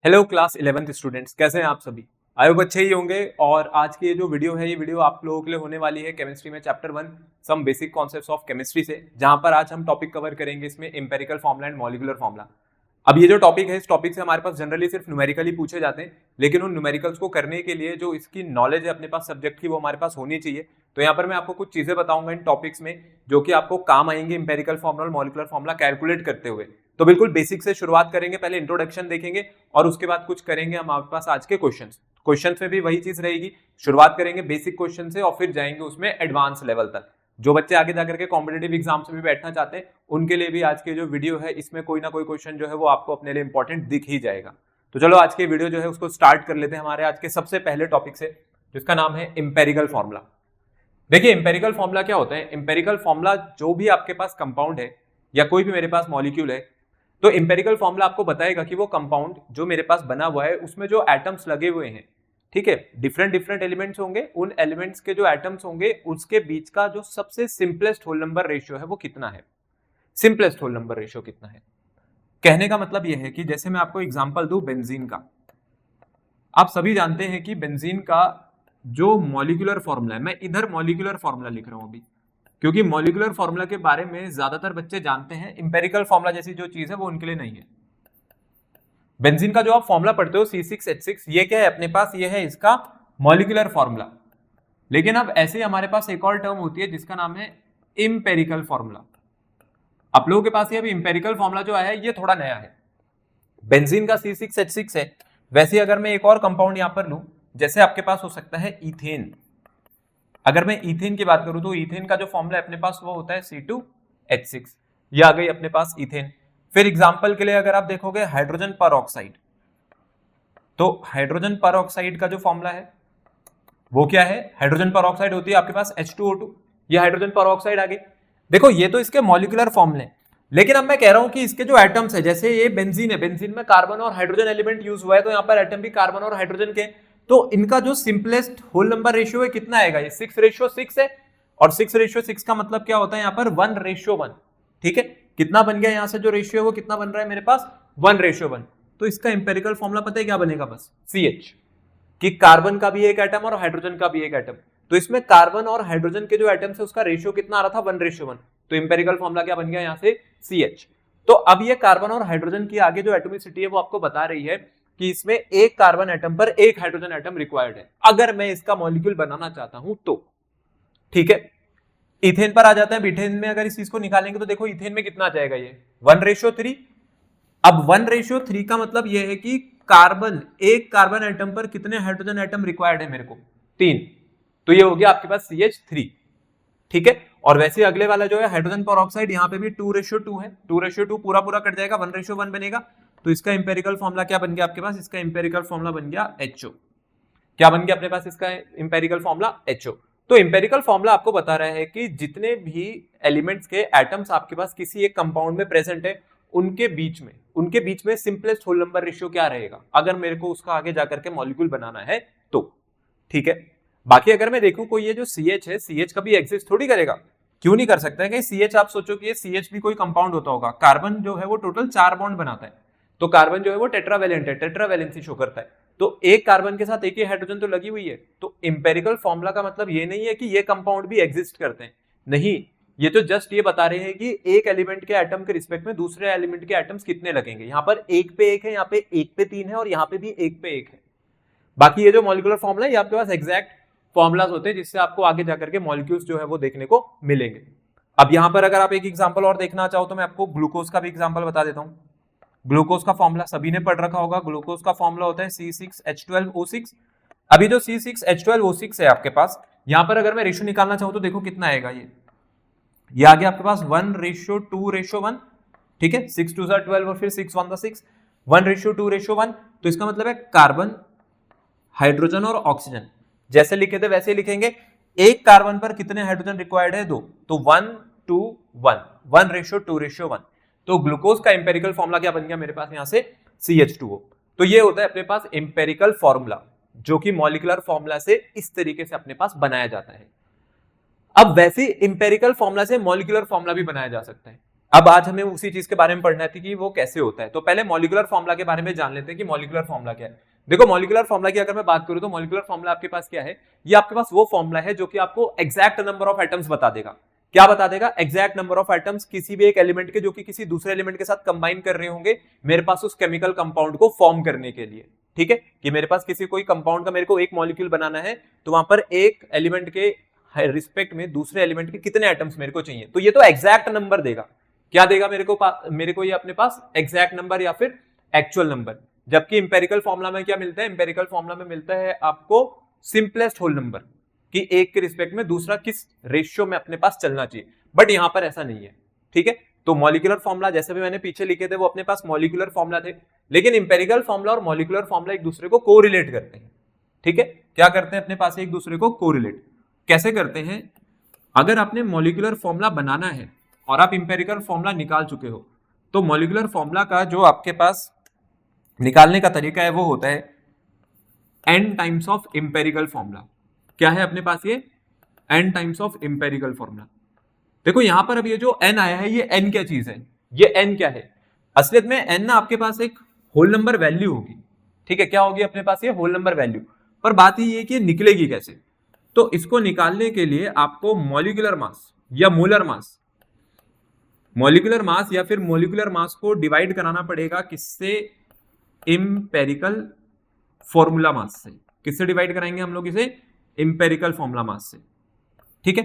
Hello class 11th students, कैसे हैं आप सभी। आई होप अच्छे ही होंगे। और आज की ये जो वीडियो है, ये वीडियो आप लोगों के लिए होने वाली है केमिस्ट्री में chapter 1 some basic concepts of chemistry से, जहां पर आज हम टॉपिक कवर करेंगे इसमें empirical formula and molecular formula. अब ये जो टॉपिक है, इस टॉपिक से हमारे पास जनरली सिर्फ न्यूमेरिकल ही पूछे जाते हैं, लेकिन उन न्यूमेरिकल्स को करने के लिए जो इसकी नॉलेज है अपने पास सब्जेक्ट की, वो हमारे पास होनी चाहिए। तो यहाँ पर मैं आपको कुछ चीजें बताऊंगा इन टॉपिक्स में जो कि आपको काम आएंगे एम्पेरिकल फॉर्मूला और मॉलिक्यूलर फॉर्मूला कैलकुलेट करते हुए। तो बिल्कुल बेसिक से शुरुआत करेंगे, पहले इंट्रोडक्शन देखेंगे और उसके बाद कुछ करेंगे हम आपके पास आज के क्वेश्चंस में भी वही चीज रहेगी। शुरुआत करेंगे बेसिक क्वेश्चन से और फिर जाएंगे उसमें एडवांस लेवल तक। जो बच्चे आगे जाकर के कॉम्पिटेटिव एग्जाम्स में भी बैठना चाहते हैं, उनके लिए भी आज की जो वीडियो है इसमें कोई ना कोई क्वेश्चन जो है वो आपको अपने लिए इंपॉर्टेंट दिख ही जाएगा। तो चलो आज की वीडियो जो है उसको स्टार्ट कर लेते हैं हमारे आज के सबसे पहले टॉपिक से, जिसका नाम है एम्पेरिकल फॉर्मूला। देखिए एम्पेरिकल फॉर्मूला क्या होता है। एम्पेरिकल फॉर्मूला जो भी आपके पास कंपाउंड है या कोई भी मेरे पास मॉलिक्यूल है, तो एम्पेरिकल फॉर्मूला आपको बताएगा कि वो कंपाउंड जो मेरे पास बना हुआ है उसमें जो एटम्स लगे हुए हैं, ठीक है, डिफरेंट एलिमेंट्स होंगे, उन एलिमेंट्स के जो एटम्स होंगे उसके बीच का जो सबसे सिंपलेस्ट होल नंबर रेशियो है वो कितना है। सिंपलेस्ट होल नंबर रेशियो कितना है, कहने का मतलब यह है कि जैसे मैं आपको एग्जांपल दूं बेंजीन का। आप सभी जानते हैं कि बेंजीन का जो मॉलिक्यूलर फॉर्मूला है, मैं इधर मॉलिक्यूलर फॉर्मूला लिख रहा हूं अभी, क्योंकि मॉलिक्यूलर फॉर्मूला के बारे में ज्यादातर बच्चे जानते हैं, इंपेरिकल फॉर्मूला जैसी जो चीज है वो उनके लिए नहीं है। बेंजीन का जो आप फॉर्मूला पढ़ते हो C6H6, ये क्या है अपने पास, ये है इसका मॉलिक्यूलर फॉर्मूला। लेकिन अब ऐसे ही हमारे पास एक और टर्म होती है जिसका नाम है इंपेरिकल फॉर्मूला। आप लोगों के पास ये अभी इंपेरिकल फॉर्मूला जो आया है ये थोड़ा नया है। बेंजीन का C6H6 है, वैसे अगर मैं एक और कंपाउंड यहां पर लूं, जैसे आपके पास हो सकता है इथेन। अगर मैं इथेन की बात करूं तो इथेन का जो फॉर्मूला अपने पास वो होता है C2H6। ये आ गई अपने पास इथेन। फिर एग्जांपल के लिए अगर आप देखोगे हाइड्रोजन पर ऑक्साइड, तो हाइड्रोजन पर ऑक्साइड का जो फॉर्मूला है वो क्या है। हाइड्रोजन पर ऑक्साइड होती है आपके पास H2O2, ये हाइड्रोजन पर ऑक्साइड आ गई। देखो ये तो इसके मॉलिक्यूलर फॉर्मूले, लेकिन अब मैं कह रहा हूं कि इसके जो एटम्स है, जैसे ये बेंजीन है, बेंजीन में कार्बन और हाइड्रोजन एलिमेंट यूज हुआ है, तो यहाँ पर एटम भी कार्बन और हाइड्रोजन के, तो इनका जो सिंपलेस्ट होल नंबर रेशियो है कितना आएगा, ये 6:6 है। और 6:6 का मतलब क्या होता है यहाँ पर 1:1, ठीक है। कितना बन गया यहाँ से जो रेशियो है वो कितना बन रहा है मेरे पास 1:1। तो इसका इंपेरिकल फॉर्मूला पता है क्या बनेगा, बस CH, कि कार्बन का भी एक एटम और हाइड्रोजन का भी एक एटम। तो इसमें कार्बन और हाइड्रोजन के जो एटम्स है उसका रेशियो कितना आ रहा था 1:1। तो इंपेरिकल फॉर्मूला क्या बन गया यहाँ से CH। तो अब ये कार्बन और हाइड्रोजन की आगे जो एटॉमिसिटी है वो आपको बता रही है कि इसमें एक कार्बन एटम पर एक हाइड्रोजन एटम रिक्वायर्ड है अगर मैं इसका मॉलिक्यूल बनाना चाहता हूं तो, ठीक है। इथेन पर आ जाता है। इथेन में अगर इस चीज को निकालेंगे तो देखो इथेन में कितना आ जाएगा, ये 1:3। अब 1:3 का मतलब यह है कि कार्बन, एक कार्बन एटम पर कितने हाइड्रोजन एटम रिक्वायर्ड है मेरे को, 3। तो ये हो गया आपके पास CH3, ठीक है। और वैसे अगले वाला जो है हाइड्रोजन पर ऑक्साइड, यहाँ पे भी 2:2 है, 2:2 पूरा पूरा कट जाएगा, 1:1 बनेगा। तो इसका इंपेरिकल फॉर्मूला क्या बन गया आपके पास, इसका इंपेरिकल फॉर्मूला बन गया HO। क्या बन गया अपने पास इसका इंपेरिकल फॉर्मूला HO। तो इंपेरिकल फॉर्मूला आपको बता रहा है कि जितने भी एलिमेंट्स के एटम्स आपके पास किसी एक कंपाउंड में प्रेजेंट है, उनके बीच में सिंपलेस्ट होल नंबर रेशियो क्या रहेगा अगर मेरे को उसका आगे जाकर के मॉलिक्यूल बनाना है तो, ठीक है। बाकी अगर मैं देखूं कोई ये जो CH है, CH कभी एग्जिस्ट थोड़ी करेगा, क्यों नहीं कर सकता है कि CH, आप सोचो कि ये CH भी कोई कंपाउंड होता होगा। कार्बन जो है वो टोटल 4 बॉन्ड बनाता है, तो कार्बन जो है वो टेट्रावेलेंट है, टेट्रावेलेंसी शो करता है। तो एक कार्बन के साथ एक ही हाइड्रोजन तो लगी हुई है। तो इंपेरिकल फॉर्मूला का मतलब ये नहीं है कि ये कंपाउंड भी एग्जिस्ट करते हैं, नहीं, ये तो जस्ट ये बता रहे हैं कि एक एलिमेंट के एटम के रिस्पेक्ट में दूसरे एलिमेंट के एटम्स कितने लगेंगे। यहाँ पर 1 पे 1 है, यहाँ पे 1 पे 3 है और यहाँ पे भी 1 पे 1 है। बाकी ये जो मॉलिक्यूलर फॉर्मूला है ये आपके पास एग्जैक्ट फॉर्मुलाज होते हैं जिससे आपको आगे जाकर के मॉलिक्यूल्स जो है वो देखने को मिलेंगे। अब यहां पर अगर आप एक एग्जांपल और देखना चाहो तो मैं आपको ग्लूकोज का भी एग्जांपल बता देता हूं। ग्लूकोज का फॉर्मूला सभी ने पढ़ रखा होगा। ग्लूकोज का फॉर्मूला होता है C6H12O6। अभी जो C6H12O6 है आपके पास, यहां पर अगर मैं रेशियो निकालना चाहूं तो देखो कितना आएगा, ये आ गया आपके पास 1:2:1, ठीक है। 6 2 12 और फिर 6 1 6, 1:2:1। तो इसका मतलब है कार्बन, हाइड्रोजन और ऑक्सीजन जैसे लिखे थे वैसे लिखेंगे। एक कार्बन पर कितने हाइड्रोजन रिक्वायर्ड है, 2, तो 1 2 1, 1:2:1। तो ग्लूकोज का इंपेरिकल फॉर्मूला क्या बन गया मेरे पास यहां से CH2O। तो ये होता है अपने पास इंपेरिकल फॉर्मूला, जो कि मॉलिक्यूलर फॉर्मूला से इस तरीके से अपने पास बनाया जाता है। अब वैसे इंपेरिकल फॉर्मूला से मॉलिक्यूलर फॉर्मूला भी बनाया जा सकता है। अब आज हमें उसी चीज के बारे में पढ़ना थी कि वो कैसे होता है। तो पहले मॉलिक्यूलर फॉर्मूला के बारे में जान लेते हैं कि मॉलिक्यूलर फॉर्मूला क्या है। देखो मॉलिक्यूलर फॉर्मूला की अगर मैं बात करूं तो मॉलिक्यूलर फॉर्मूला आपके पास क्या है, ये आपके पास वो फॉर्मूला है जो कि आपको एग्जैक्ट नंबर ऑफ एटम्स बता देगा। क्या बता देगा? एग्जैक्ट नंबर ऑफ एटम्स किसी भी एक एलिमेंट के जो कि किसी दूसरे एलिमेंट के साथ कंबाइन कर रहे होंगे मेरे पास उस केमिकल कंपाउंड को फॉर्म करने के लिए। ठीक है, कि मेरे पास किसी कोई कंपाउंड का मेरे को एक मॉलिक्यूल बनाना है तो वहां पर एक एलिमेंट के रिस्पेक्ट में दूसरे एलिमेंट के कितने एटम्स मेरे को चाहिए, तो ये तो एग्जैक्ट नंबर देगा। क्या देगा मेरे को ये अपने पास एग्जैक्ट नंबर या फिर एक्चुअल नंबर। जबकि इंपेरिकल फॉर्मूला में क्या मिलता है? इंपेरिकल फॉर्मूला में मिलता है आपको सिंपलेस्ट होल नंबर, कि एक के रिस्पेक्ट में दूसरा किस रेशियो में अपने पास चलना चाहिए। बट यहां पर ऐसा नहीं है। ठीक है, तो मॉलिक्यूलर फॉर्मूला जैसे भी मैंने पीछे लिखे थे वो अपने पास मॉलिक्यूलर फॉर्मूला थे, लेकिन इंपेरिकल फॉर्मूला और मॉलिक्यूलर फॉर्मूला एक दूसरे को कोरिलेट करते हैं। ठीक है, क्या करते हैं अपने पास एक दूसरे को कोरिलेट कैसे करते हैं? अगर आपने मॉलिक्यूलर फॉर्मूला बनाना है और आप इंपेरिकल फॉर्मूला निकाल चुके हो तो मॉलिक्यूलर फॉर्मूला का जो आपके पास निकालने का तरीका है वो होता है n times of empirical formula. क्या है अपने पास? ये n times of empirical formula. देखो यहां पर अब ये जो n आया है ये n क्या चीज है? ये n क्या है? असलियत में n ना आपके पास एक होल नंबर वैल्यू होगी। ठीक है, क्या होगी अपने पास? ये होल नंबर वैल्यू। पर बात ये कि निकलेगी कैसे? तो इसको निकालने के लिए आपको मॉलिक्यूलर मास या मोलर मास, मॉलिक्यूलर मास या फिर मॉलिक्यूलर मास को डिवाइड कराना पड़ेगा किससे? इंपेरिकल फॉर्मूला मास से। किससे डिवाइड कराएंगे हम लोग इसे? इंपेरिकल फॉर्मूला मास से। ठीक है,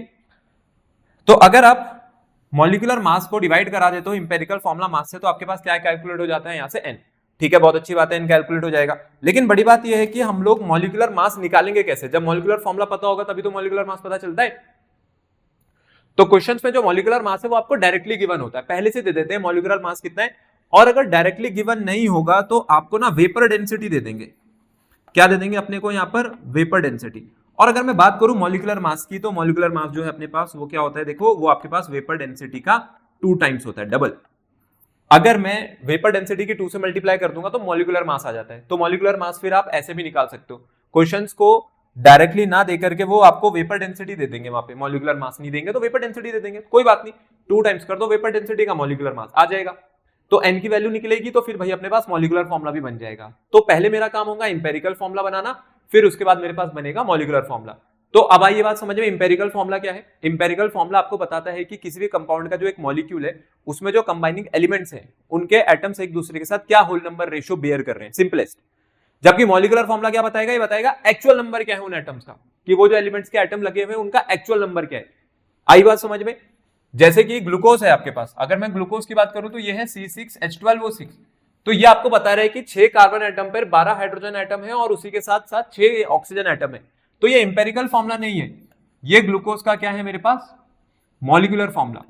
तो अगर आप मॉलिक्यूलर मास को डिवाइड करा देते हो इंपेरिकल फॉर्मूला मास से तो आपके पास क्या कैलकुलेट हो जाता है? यहां से n। ठीक है, बहुत अच्छी बात है, n कैलकुलेट हो जाएगा। लेकिन बड़ी बात यह है कि हम लोग मॉलिक्यूलर मास निकालेंगे कैसे? जब मॉलिक्यूलर फॉर्मूला पता होगा तभी तो मॉलिक्यूलर मास पता चलता है। तो क्वेश्चंस में जो मॉलिक्यूलर मास है वो आपको डायरेक्टली गिवन होता है, पहले से दे देते हैं मॉलिक्यूलर मास कितना है। और अगर डायरेक्टली गिवन नहीं होगा तो आपको ना वेपर डेंसिटी दे देंगे। क्या दे देंगे अपने को? यहां पर वेपर डेंसिटी। और अगर मैं बात करूं मॉलिक्यूलर मास की तो मॉलिक्यूलर मास जो है अपने पास वो क्या होता है? देखो वो आपके पास वेपर डेंसिटी का 2 टाइम्स होता है, डबल। अगर मैं वेपर डेंसिटी की 2 से मल्टीप्लाई कर दूंगा तो मॉलिक्यूलर मास आ जाता है। तो मॉलिक्यूलर मास फिर आप ऐसे भी निकाल सकते हो। क्वेश्चंस को डायरेक्टली ना देकर के वो आपको वेपर डेंसिटी दे देंगे, वहां पे मॉलिक्यूलर मास नहीं देंगे तो वेपर डेंसिटी दे देंगे। कोई बात नहीं, 2 टाइम्स कर दो वेपर डेंसिटी का, मॉलिक्यूलर मास आ जाएगा। तो n की वैल्यू निकलेगी तो फिर भाई अपने पास मॉलिक्यूलर फॉर्मूला भी बन जाएगा। तो पहले मेरा काम होगा इंपेरिकल फॉर्मूला बनाना, फिर उसके बाद मेरे पास बनेगा मॉलिक्यूलर फॉर्मूला। तो अब आइए बात समझ में, इंपेरिकल फॉर्मूला क्या है? इंपेरिकल फॉर्मूला आपको बताता है कि किसी भी कंपाउंड का जो एक मॉलिक्यूल है उसमें जो कंबाइनिंग एलिमेंट्स हैं उनके एटम्स एक दूसरे के साथ क्या होल नंबर रेशियो बेयर कर रहे हैं, सिंपलेस्ट। जबकि मॉलिक्यूलर फॉर्मूला क्या बताएगा? ये बताएगा एक्चुअल नंबर क्या है उन एटम्स का, कि वो जो एलिमेंट्स के एटम लगे हुए हैं उनका एक्चुअल नंबर क्या है। आई बात समझ में? जैसे कि ग्लूकोज है आपके पास, अगर मैं ग्लूकोज की बात करूं तो ये है C6H12O6। तो ये आपको बता रहा है कि 6 कार्बन एटम पर 12 हाइड्रोजन एटम है और उसी के साथ साथ 6 ऑक्सीजन एटम है। तो ये इंपेरिकल फॉर्मूला नहीं है, ये ग्लूकोज का क्या है मेरे पास? Molecular formula.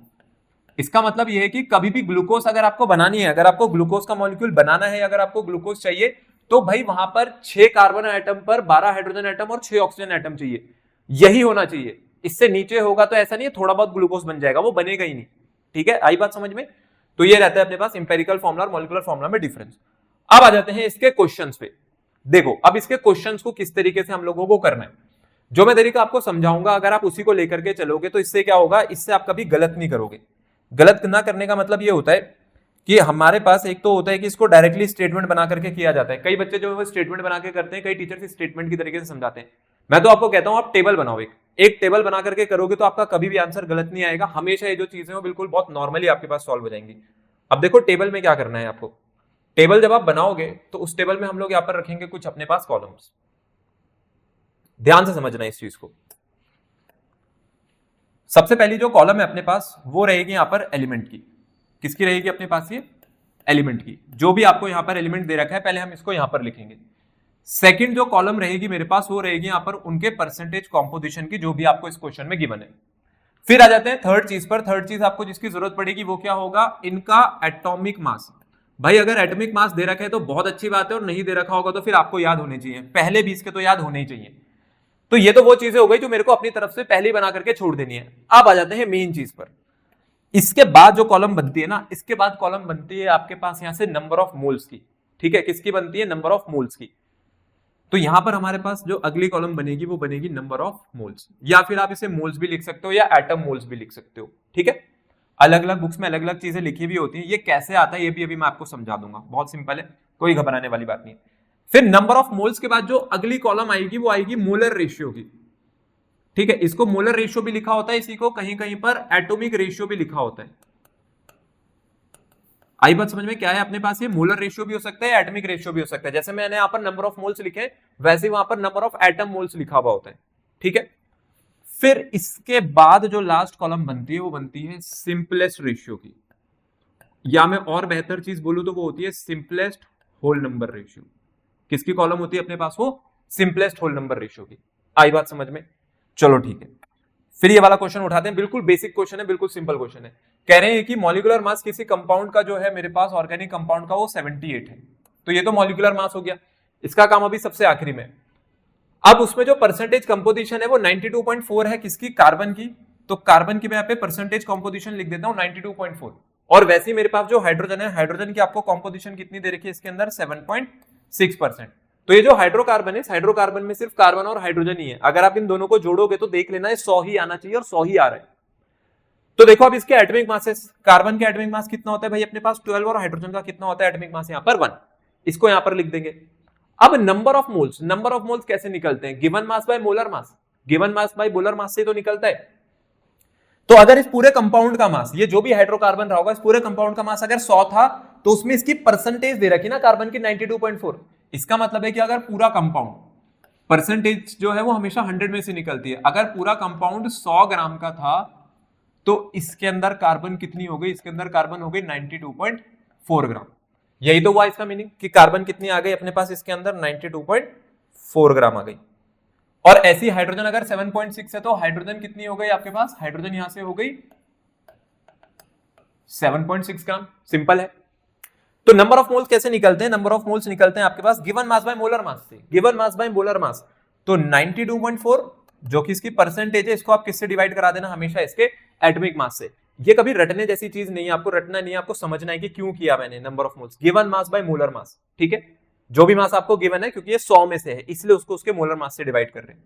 इसका मतलब ये है कि कभी भी ग्लूकोज अगर आपको बनानी है, अगर आपको ग्लूकोज का मॉलिक्यूल बनाना है, अगर आपको ग्लूकोज चाहिए तो भाई वहां पर 6 कार्बन एटम पर 12 हाइड्रोजन एटम और 6 ऑक्सीजन एटम चाहिए, यही होना चाहिए। इससे नीचे होगा तो ऐसा नहीं है थोड़ा बहुत ग्लूकोज बन जाएगा, वो बनेगा ही नहीं। ठीक है, आई बात समझ में? तो ये रहता है अपने पास इंपेरिकल फॉर्मूला और मॉलिक्यूलर फॉर्मूला में डिफरेंस। अब आ जाते हैं इसके क्वेश्चंस पे। देखो अब इसके क्वेश्चंस को किस तरीके से हम लोगों को करना है, जो मैं तरीका आपको समझाऊंगा अगर आप उसी को लेकर के चलोगे तो इससे क्या होगा? इससे आप कभी गलत नहीं करोगे। गलत ना करने का मतलब ये होता है कि हमारे पास एक तो होता है कि इसको डायरेक्टली स्टेटमेंट बना करके किया जाता है। कई बच्चे जो है वो स्टेटमेंट बना के करते हैं, कई टीचर स्टेटमेंट की तरीके से समझाते हैं। मैं तो आपको कहता हूं आप टेबल बनाओ, एक टेबल बना करके करोगे तो आपका कभी भी आंसर गलत नहीं आएगा। हमेशा ये जो चीजें हो बिल्कुल बहुत नॉर्मली आपके पास सॉल्व हो जाएंगी। अब देखो टेबल में क्या करना है आपको। टेबल जब आप बनाओगे तो उस टेबल में हम लोग यहाँ पर रखेंगे कुछ अपने पास कॉलम्स। ध्यान से समझना इस चीज को। सबसे पहली जो कॉलम है अपने पास वो रहेगी यहां पर एलिमेंट की। किसकी रहेगी अपने पास? ये एलिमेंट की। जो भी आपको यहां पर एलिमेंट दे रखा है पहले हम इसको यहां पर लिखेंगे। सेकंड जो कॉलम रहेगी मेरे पास वो रहेगी यहां पर उनके परसेंटेज कॉम्पोजिशन की, जो भी आपको इस क्वेश्चन में गिवन है। फिर आ जाते हैं थर्ड चीज पर। थर्ड चीज आपको जिसकी जरूरत पड़ेगी वो क्या होगा? इनका एटॉमिक मास। भाई अगर एटॉमिक मास दे रखा है तो बहुत अच्छी बात है, और नहीं दे रखा होगा तो फिर आपको याद होने चाहिए, पहले 20 के तो याद होने ही चाहिए। तो ये तो वो चीजें हो गई जो मेरे को अपनी तरफ से पहले ही बना करके छोड़ देनी है। अब आ जाते हैं मेन चीज पर। इसके बाद जो कॉलम बनती है ना, इसके बाद कॉलम बनती है आपके पास यहां से नंबर ऑफ मोल्स की। ठीक है, किसकी बनती है? नंबर ऑफ मोल्स की। तो यहां पर हमारे पास जो अगली कॉलम बनेगी वो बनेगी नंबर ऑफ मोल्स, या फिर आप इसे मोल्स भी लिख सकते हो या एटम मोल्स भी लिख सकते हो। ठीक है, अलग अलग बुक्स में अलग अलग चीजें लिखी हुई होती हैं, ये कैसे आता है ये भी अभी मैं आपको समझा दूंगा, बहुत सिंपल है, कोई घबराने वाली बात नहीं है। फिर नंबर ऑफ मोल्स के बाद जो अगली कॉलम आएगी वो आएगी मोलर रेशियो की, ठीक है, इसको मोलर रेशियो भी लिखा होता है, इसी को कहीं कहीं पर एटॉमिक रेशियो भी लिखा होता है। आई बात समझ में, क्या है अपने पास, ये मोलर रेशियो भी हो सकता है, एटॉमिक रेशियो भी हो सकता है, जैसे मैंने यहां पर नंबर ऑफ मोल्स लिखे वैसे वहां पर नंबर ऑफ एटम मोल्स लिखा हुआ होता है, ठीक है। फिर इसके बाद जो लास्ट कॉलम बनती है वो बनती है सिंपलेस्ट रेशियो की, या मैं और बेहतर चीज बोलूं तो वो होती है सिंपलेस्ट होल नंबर रेशियो। किसकी कॉलम होती है अपने पास, वो सिंपलेस्ट होल नंबर रेशियो की। आई बात समझ में, चलो ठीक है। फिर ये वाला क्वेश्चन उठाते हैं, बिल्कुल बेसिक क्वेश्चन है, बिल्कुल सिंपल क्वेश्चन है। कह रहे हैं कि मॉलिक्यूलर मास किसी कंपाउंड का जो है मेरे पास ऑर्गेनिक कंपाउंड का वो 78 है, तो ये तो मॉलिक्यूलर मास हो गया, इसका काम अभी सबसे आखिरी में। अब उसमें जो परसेंटेज कंपोजिशन है वो 92.4 है, किसकी, कार्बन की, तो कार्बन की मैं यहाँ पे परसेंटेज कंपोजिशन लिख देता हूं 92.4। और वैसे ही मेरे पास जो हाइड्रोजन है, हाइड्रोजन की आपको कंपोजिशन कितनी दे रखी है इसके अंदर, 7.6%। तो ये जो हाइड्रोकार्बन है, हाइड्रोकार्बन में सिर्फ कार्बन और हाइड्रोजन ही है, अगर आप इन दोनों को जोड़ोगे तो देख लेना है 100 ही आना चाहिए, और 100 ही आ रहा है। तो देखो अब इसके एटॉमिक मासेस, कार्बन के एटॉमिक मास कितना होता है भाई अपने पास 12, और हाइड्रोजन का कितना होता है एटॉमिक मास यहाँ पर 1, इसको यहाँ पर लिख देंगे। अब number of moles, number of moles कैसे निकलते हैं, given mass by molar mass, given mass by molar mass से तो निकलता है। तो अगर इस पूरे कंपाउंड का मास, ये जो भी हाइड्रोकार्बन रहा होगा, इस पूरे कंपाउंड का मास अगर 100 था, तो उसमें इसकी परसेंटेज दे रखी ना कार्बन की 92.4, इसका मतलब है कि अगर पूरा कंपाउंड, परसेंटेज जो है वो हमेशा 100 में से निकलती है, अगर पूरा कंपाउंड 100 ग्राम का था तो इसके अंदर कार्बन कितनी हो गई, इसके अंदर कार्बन हो गई 92.4 ग्राम। यही तो हुआ इसका मीनिंग कि कार्बन कितनी आ गई अपने पास इसके अंदर, 92.4 ग्राम आ गई। और ऐसी हाइड्रोजन अगर 7.6 है तो हाइड्रोजन कितनी हो गई आपके पास, हाइड्रोजन यहां से हो गई 7.6 ग्राम, सिंपल है। तो नंबर ऑफ मोल्स कैसे निकलते हैं, नंबर ऑफ मोल्स निकलते हैं आपके पास given mass by molar mass से, given mass by molar mass. तो 92.4 जो कि इसकी परसेंटेज है, इसको आप किससे डिवाइड करा देना, हमेशा इसके एटॉमिक मास से। ये कभी रटने जैसी चीज नहीं है, आपको रटना नहीं है, आपको समझना है कि क्यों किया मैंने number of moles, given mass by molar मास, ठीक है। जो भी मास आपको गिवन है, क्योंकि ये 100 में से है इसलिए उसको उसके मोलर मास से डिवाइड कर रहे हैं।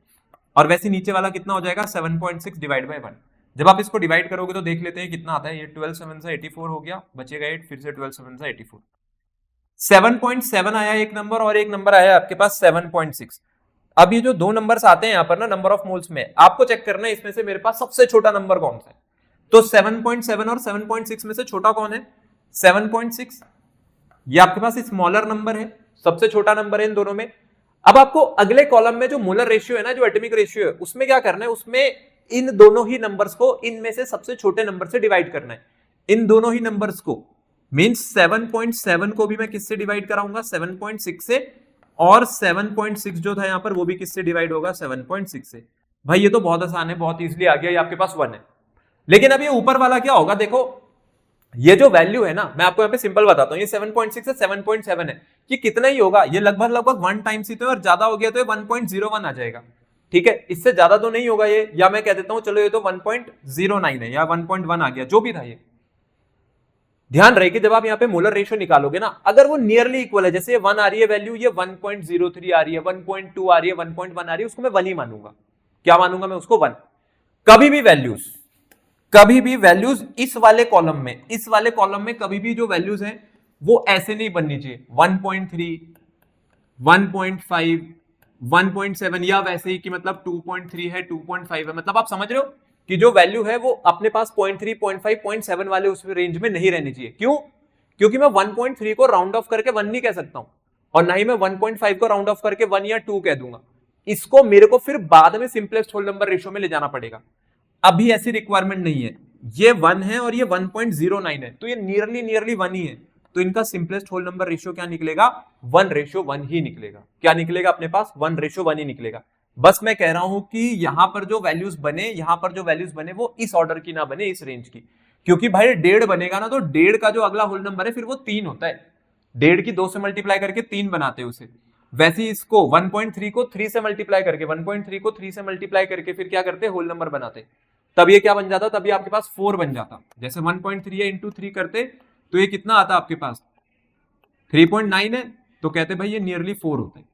और वैसे नीचे वाला कितना हो जाएगा, 7.6 डिवाइड बाय 1। जब आप इसको डिवाइड करोगे तो देख लेते हैं कितना आता है, ये 12 7 से 84 हो गया, बचेगा 8, फिर से 12 7 से 84, 7.7 आया एक नंबर, और एक नंबर आया आपके पास 7.6। अब ये जो दो नंबर्स आते हैं यहाँ पर ना नंबर ऑफ मोल्स में, आपको चेक करना है इसमें से मेरे पास सबसे छोटा नंबर कौन सा है। तो 7.7 और 7.6 में से छोटा कौन है, 7.6। ये आपके पास स्मॉलर नंबर है, सबसे छोटा नंबर है इन दोनों में। अब आपको अगले कॉलम में जो मोलर रेशियो है ना, जो एटॉमिक रेशियो है, उसमें क्या करना है, उसमें इन दोनों ही नंबर्स को इनमें से सबसे छोटे नंबर से डिवाइड करना है, इन दोनों ही नंबर्स को, मींस 7.7 को भी मैं किससे डिवाइड कराऊंगा, 7.6 से, और 7.6 जो था यहां पर वो भी किससे डिवाइड होगा, 7.6 से। भाई ये तो बहुत आसान है, बहुत इजीली आ गया, ये आपके पास 1 है। लेकिन अब ये ऊपर वाला क्या होगा, देखो ये जो वैल्यू है ना, मैं आपको यहाँ पे सिंपल बताता हूँ, ये 7.6 है, 7.7 है, ये कितना ही होगा, ये लगभग लगभग 1 टाइम्स ही तो, और ज्यादा हो गया तो ये 1.01 आ जाएगा, ठीक है, इससे ज्यादा तो नहीं होगा ये, या मैं कह देता हूं चलो ये तो 1.09 है, या 1.1 आ गया, जो भी था ये। ध्यान रहे कि जब आप यहाँ पे मोलर रेशियो निकालोगे ना, अगर वो नियरली इक्वल है, जैसे ये 1 आ रही है वैल्यू, ये 1.03 आ रही है, 1.2 आ रही है, 1.1 आ रही है, उसको मैं 1 ही मानूंगा। क्या मानूंगा मैं उसको, 1। कभी भी वैल्यूज इस वाले कॉलम में, इस वाले कॉलम में कभी भी जो वैल्यूज हैं वो ऐसे नहीं बननी चाहिए, 1.3, 1.5, 1.7, या वैसे ही कि मतलब 2.3 है, 2.5 है, मतलब आप समझ रहे हो कि जो वैल्यू है वो अपने पास 0.3, 0.5, 0.7 वाले उस रेंज में नहीं रहनी चाहिए। क्यों, क्योंकि मैं 1.3 को राउंड ऑफ करके 1 नहीं कह सकता हूं, और ना ही मैं 1.5 को राउंड ऑफ करके 1 या 2 कह दूंगा, इसको मेरे को फिर बाद में सिंपलेस्ट होल नंबर रेशियो में ले जाना पड़ेगा। अभी ऐसी रिक्वायरमेंट नहीं है, ये 1 है और ये 1.09 है, तो ये नियरली 1 ही है, तो इनका सिंपलेस्ट होल नंबर रेशियो क्या निकलेगा, 1:1 ही निकलेगा। क्या निकलेगा अपने पास, 1:1 ही निकलेगा। बस मैं कह रहा हूं कि यहां पर जो वैल्यूज बने, यहां पर जो वैल्यूज बने वो इस ऑर्डर की ना बने, इस रेंज की, क्योंकि भाई 1.5 बनेगा ना, तो 1.5 का जो अगला होल नंबर है फिर वो 3 होता है, 1.5 की 2 से मल्टीप्लाई करके 3 बनाते हैं उसे। वैसे ही इसको 1.3 को 3 से मल्टीप्लाई करके, 1.3 को 3 से मल्टीप्लाई करके फिर क्या करते हैं, होल नंबर बनाते, तब ये क्या बन जाता, तब ये आपके पास 4 बन जाता। जैसे 1.3 है इंटू 3 करते तो ये कितना आता आपके पास, 3.9 है, तो कहते भाई ये नियरली 4 होता है।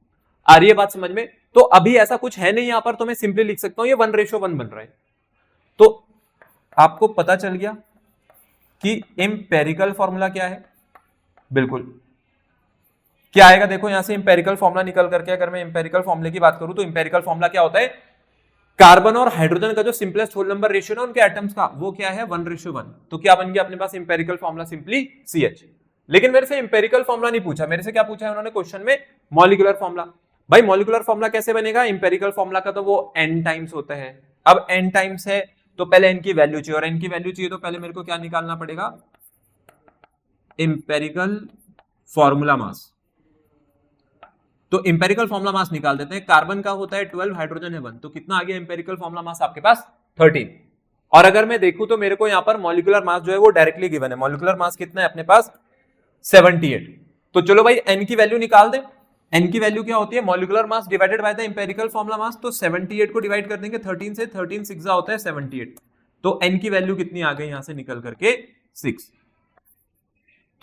आ रही है बात समझ में। तो अभी ऐसा कुछ है नहीं यहां पर, तो मैं सिंपली लिख सकता हूं ये 1:1 बन रहा है। तो आपको पता चल गया कि एम्पेरिकल फॉर्मूला क्या है, बिल्कुल क्या आएगा, देखो यहां से एम्पेरिकल फॉर्मूला निकल करके अगर मैं एम्पेरिकल फॉर्मूले की बात करूं तो एम्पेरिकल फॉर्मूला क्या होता है, कार्बन और हाइड्रोजन का जो सिंपलेस्ट होल नंबर रेशियो ना उनके एटम्स का, वो क्या है 1:1। तो क्या बन गया अपने पास एम्पेरिकल फॉर्मूला, सिंपली CH। लेकिन मेरे से एम्पेरिकल फॉर्मूला नहीं पूछा, मेरे से क्या पूछा है उन्होंने क्वेश्चन में, मॉलिक्यूलर फॉर्मूला। भाई मॉलिक्यूलर फॉर्मूला कैसे बनेगा, एम्पेरिकल फॉर्मूला का तो वो n टाइम्स होता है। अब n टाइम्स है तो पहले n की वैल्यू चाहिए, और n की वैल्यू चाहिए तो पहले मेरे को क्या निकालना पड़ेगा, एम्पेरिकल फॉर्मूला मास। तो एम्पेरिकल फॉर्मूला मास निकाल देते हैं, कार्बन का होता है 12, हाइड्रोजन है 1, तो कितना आ गया एम्पेरिकल फॉर्मूला मास आपके पास 13। और अगर मैं देखूं तो मेरे को यहां पर मॉलिक्यूलर मास जो है वो डायरेक्टली गिवन है, मॉलिक्यूलर मास कितना है अपने पास 78। तो चलो भाई n की वैल्यू निकाल दें, n की वैल्यू क्या होती है, molecular mass divided by the empirical formula mass. तो 78 को डिवाइड कर देंगे 13 से, 13 6 होता है 78। तो n की वैल्यू कितनी आ गई यहां से निकल करके 6।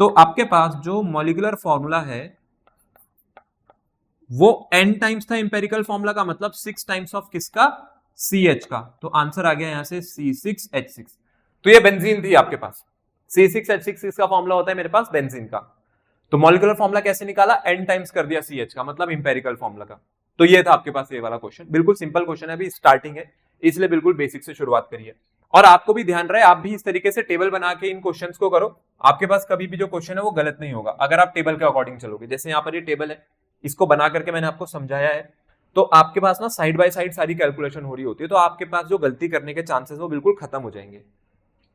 तो आपके पास जो मॉलिक्यूलर फॉर्मूला है वो n टाइम्स था एम्पेरिकल फॉर्मूला का, मतलब 6 टाइम्स ऑफ किसका, CH का। तो आंसर आ गया यहां से C6H6। तो ये बेंजीन थी आपके पास, C6H6 इसका फॉर्मूला होता है मेरे पास बेंजीन का। तो मॉलिक्यूलर फॉर्मूला कैसे निकाला, n टाइम्स कर दिया CH का, मतलब एम्पेरिकल फॉर्मूला का। तो ये था आपके पास ये वाला क्वेश्चन, बिल्कुल सिंपल क्वेश्चन है, अभी स्टार्टिंग है इसलिए बिल्कुल बेसिक से शुरुआत करिए। और आपको भी ध्यान रहे, आप भी इस तरीके से टेबल बना के इन क्वेश्चंस को करो, आपके पास कभी भी जो क्वेश्चन है वो गलत नहीं होगा अगर आप टेबल के अकॉर्डिंग चलोगे। जैसे यहाँ पर ये टेबल है, इसको बना करके मैंने आपको समझाया है, तो आपके पास ना साइड बाय साइड सारी कैलकुलेशन हो रही होती है, तो आपके पास जो गलती करने के चांसेस वो बिल्कुल खत्म हो जाएंगे।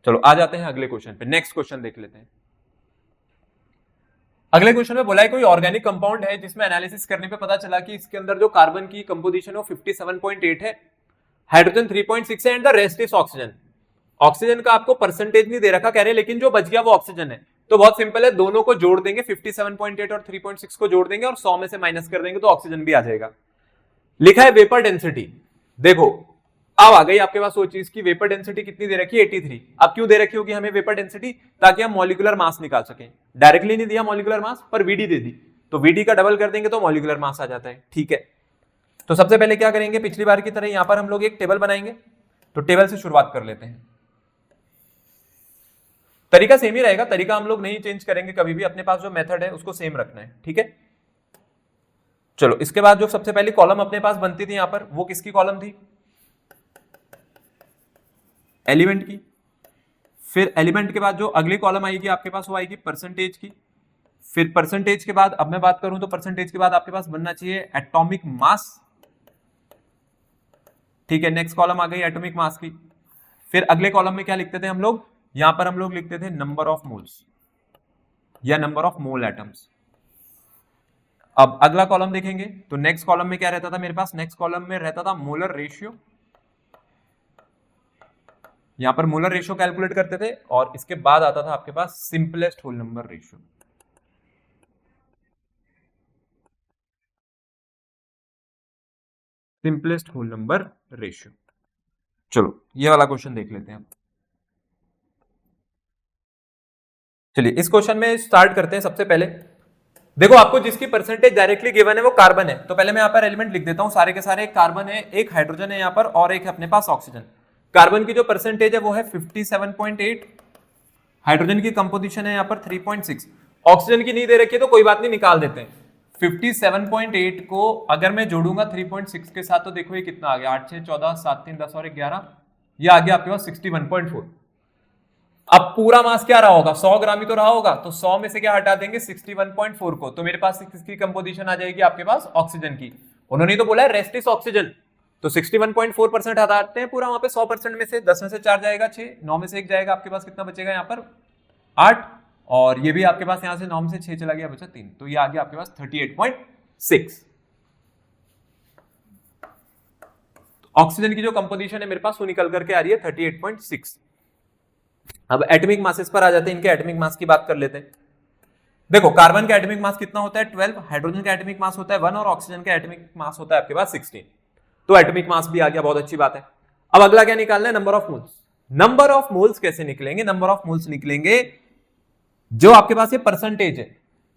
चलो आ जाते हैं अगले क्वेश्चन पे, नेक्स्ट क्वेश्चन देख लेते हैं। अगले क्वेश्चन में बोला है कोई ऑर्गेनिक कंपाउंड है जिसमें एनालिसिस करने पे पता चला कि इसके अंदर जो कार्बन की कंपोजिशन है 57.8 है, हाइड्रोजन 3.6 है and the rest is oxygen. Oxygen का आपको परसेंटेज नहीं दे रखा कह रहे, लेकिन जो बच गया वो ऑक्सीजन है। तो बहुत सिंपल है, दोनों को जोड़ देंगे, 57.8 और 3.6 को जोड़ देंगे और 100 में से माइनस कर देंगे तो ऑक्सीजन भी आ जाएगा। लिखा है वेपर डेंसिटी, देखो अब आ गई आपके पास वो चीज की वेपर डेंसिटी कितनी दे रखी है 83। अब क्यों दे रखी होगी हमें वेपर डेंसिटी, ताकि हम मॉलिक्यूलर मास निकाल सकें। डायरेक्टली नहीं दिया मॉलिक्यूलर मास, पर वीडी दे दी, तो वीडी का डबल कर देंगे तो मॉलिक्यूलर मास आ जाता है। ठीक है, तो सबसे पहले क्या करेंगे, पिछली बार की तरह यहां पर हम लोग एक टेबल बनाएंगे। तो टेबल से शुरुआत कर लेते हैं, तरीका सेम ही रहेगा, तरीका हम लोग नहीं चेंज करेंगे कभी भी, अपने पास जो मेथड है उसको सेम रखना है। ठीक है, चलो इसके बाद जो सबसे पहली कॉलम अपने पास बनती थी यहां पर, वो किसकी कॉलम थी, एलिमेंट की। फिर एलिमेंट के बाद जो अगली कॉलम आएगी आपके पास वो आएगी परसेंटेज की। फिर परसेंटेज के बाद अब मैं बात करूं तो परसेंटेज के बाद आपके पास बनना चाहिए एटॉमिक मास। ठीक है, नेक्स्ट कॉलम आ गई एटॉमिक मास की। फिर अगले कॉलम में क्या लिखते थे हम लोग, यहां पर हम लोग लिखते थे नंबर ऑफ मोल्स या नंबर ऑफ मोल एटम्स। अब अगला कॉलम देखेंगे तो नेक्स्ट कॉलम में क्या रहता था मेरे पास, नेक्स्ट कॉलम में रहता था मोलर रेशियो। यहां पर मोलर रेशियो कैलकुलेट करते थे, और इसके बाद आता था आपके पास simplest whole number ratio. Simplest whole number ratio. चलो ये वाला क्वेश्चन देख लेते हैं। चलिए इस क्वेश्चन में स्टार्ट करते हैं। सबसे पहले देखो, आपको जिसकी परसेंटेज डायरेक्टली गिवन है वो कार्बन है, तो पहले मैं यहां पर एलिमेंट लिख देता हूं सारे के सारे। एक कार्बन है, एक हाइड्रोजन है यहां पर, और एक है अपने पास ऑक्सीजन। कार्बन की जो परसेंटेज है वो है 57.8, हाइड्रोजन की कंपोजिशन है यहां पर 3.6, ऑक्सीजन की नहीं दे रखी है तो कोई बात नहीं, निकाल देते हैं। 57.8 को अगर मैं जोड़ूंगा 3.6 के साथ तो देखो ये कितना आ गया, 8 6 14 7 3 10 और 11, ये आ गया आपके पास 61.4। अब पूरा मास क्या रहा होगा, 100 ग्राम ही तो रहा होगा, तो 100 में से क्या हटा देंगे 61.4 को, तो मेरे पास किसकी कंपोजिशन आ जाएगी आपके पास, ऑक्सीजन की। उन्होंने तो बोला है रेस्ट इज ऑक्सीजन, तो 61.4% हटाते हैं पूरा, वहां पे 100% में से 10 में से 4 जाएगा 6, 9 में से 1 जाएगा, आपके पास कितना बचेगा यहाँ पर 8, और ये भी आपके पास यहां से 9 में से 6 चला गया, बचा 3, तो ये आ गया आपके पास 38.6। ऑक्सीजन की जो कंपोजिशन है मेरे पास वो निकल करके आ रही है 38.6। अब एटॉमिक मासेस पर आ जाते हैं, इनके एटॉमिक मास की बात कर लेते हैं। देखो कार्बन का एटॉमिक मास कितना होता है 12, हाइड्रोजन का एटॉमिक मास होता है 1 और ऑक्सीजन का एटॉमिक मास होता है आपके पास 16। तो एटॉमिक मास भी आ गया, बहुत अच्छी बात है। अब अगला क्या निकालना है, number of moles. Number of moles कैसे निकलेंगे, नंबर ऑफ मोल्स निकलेंगे जो आपके पास ये परसेंटेज है,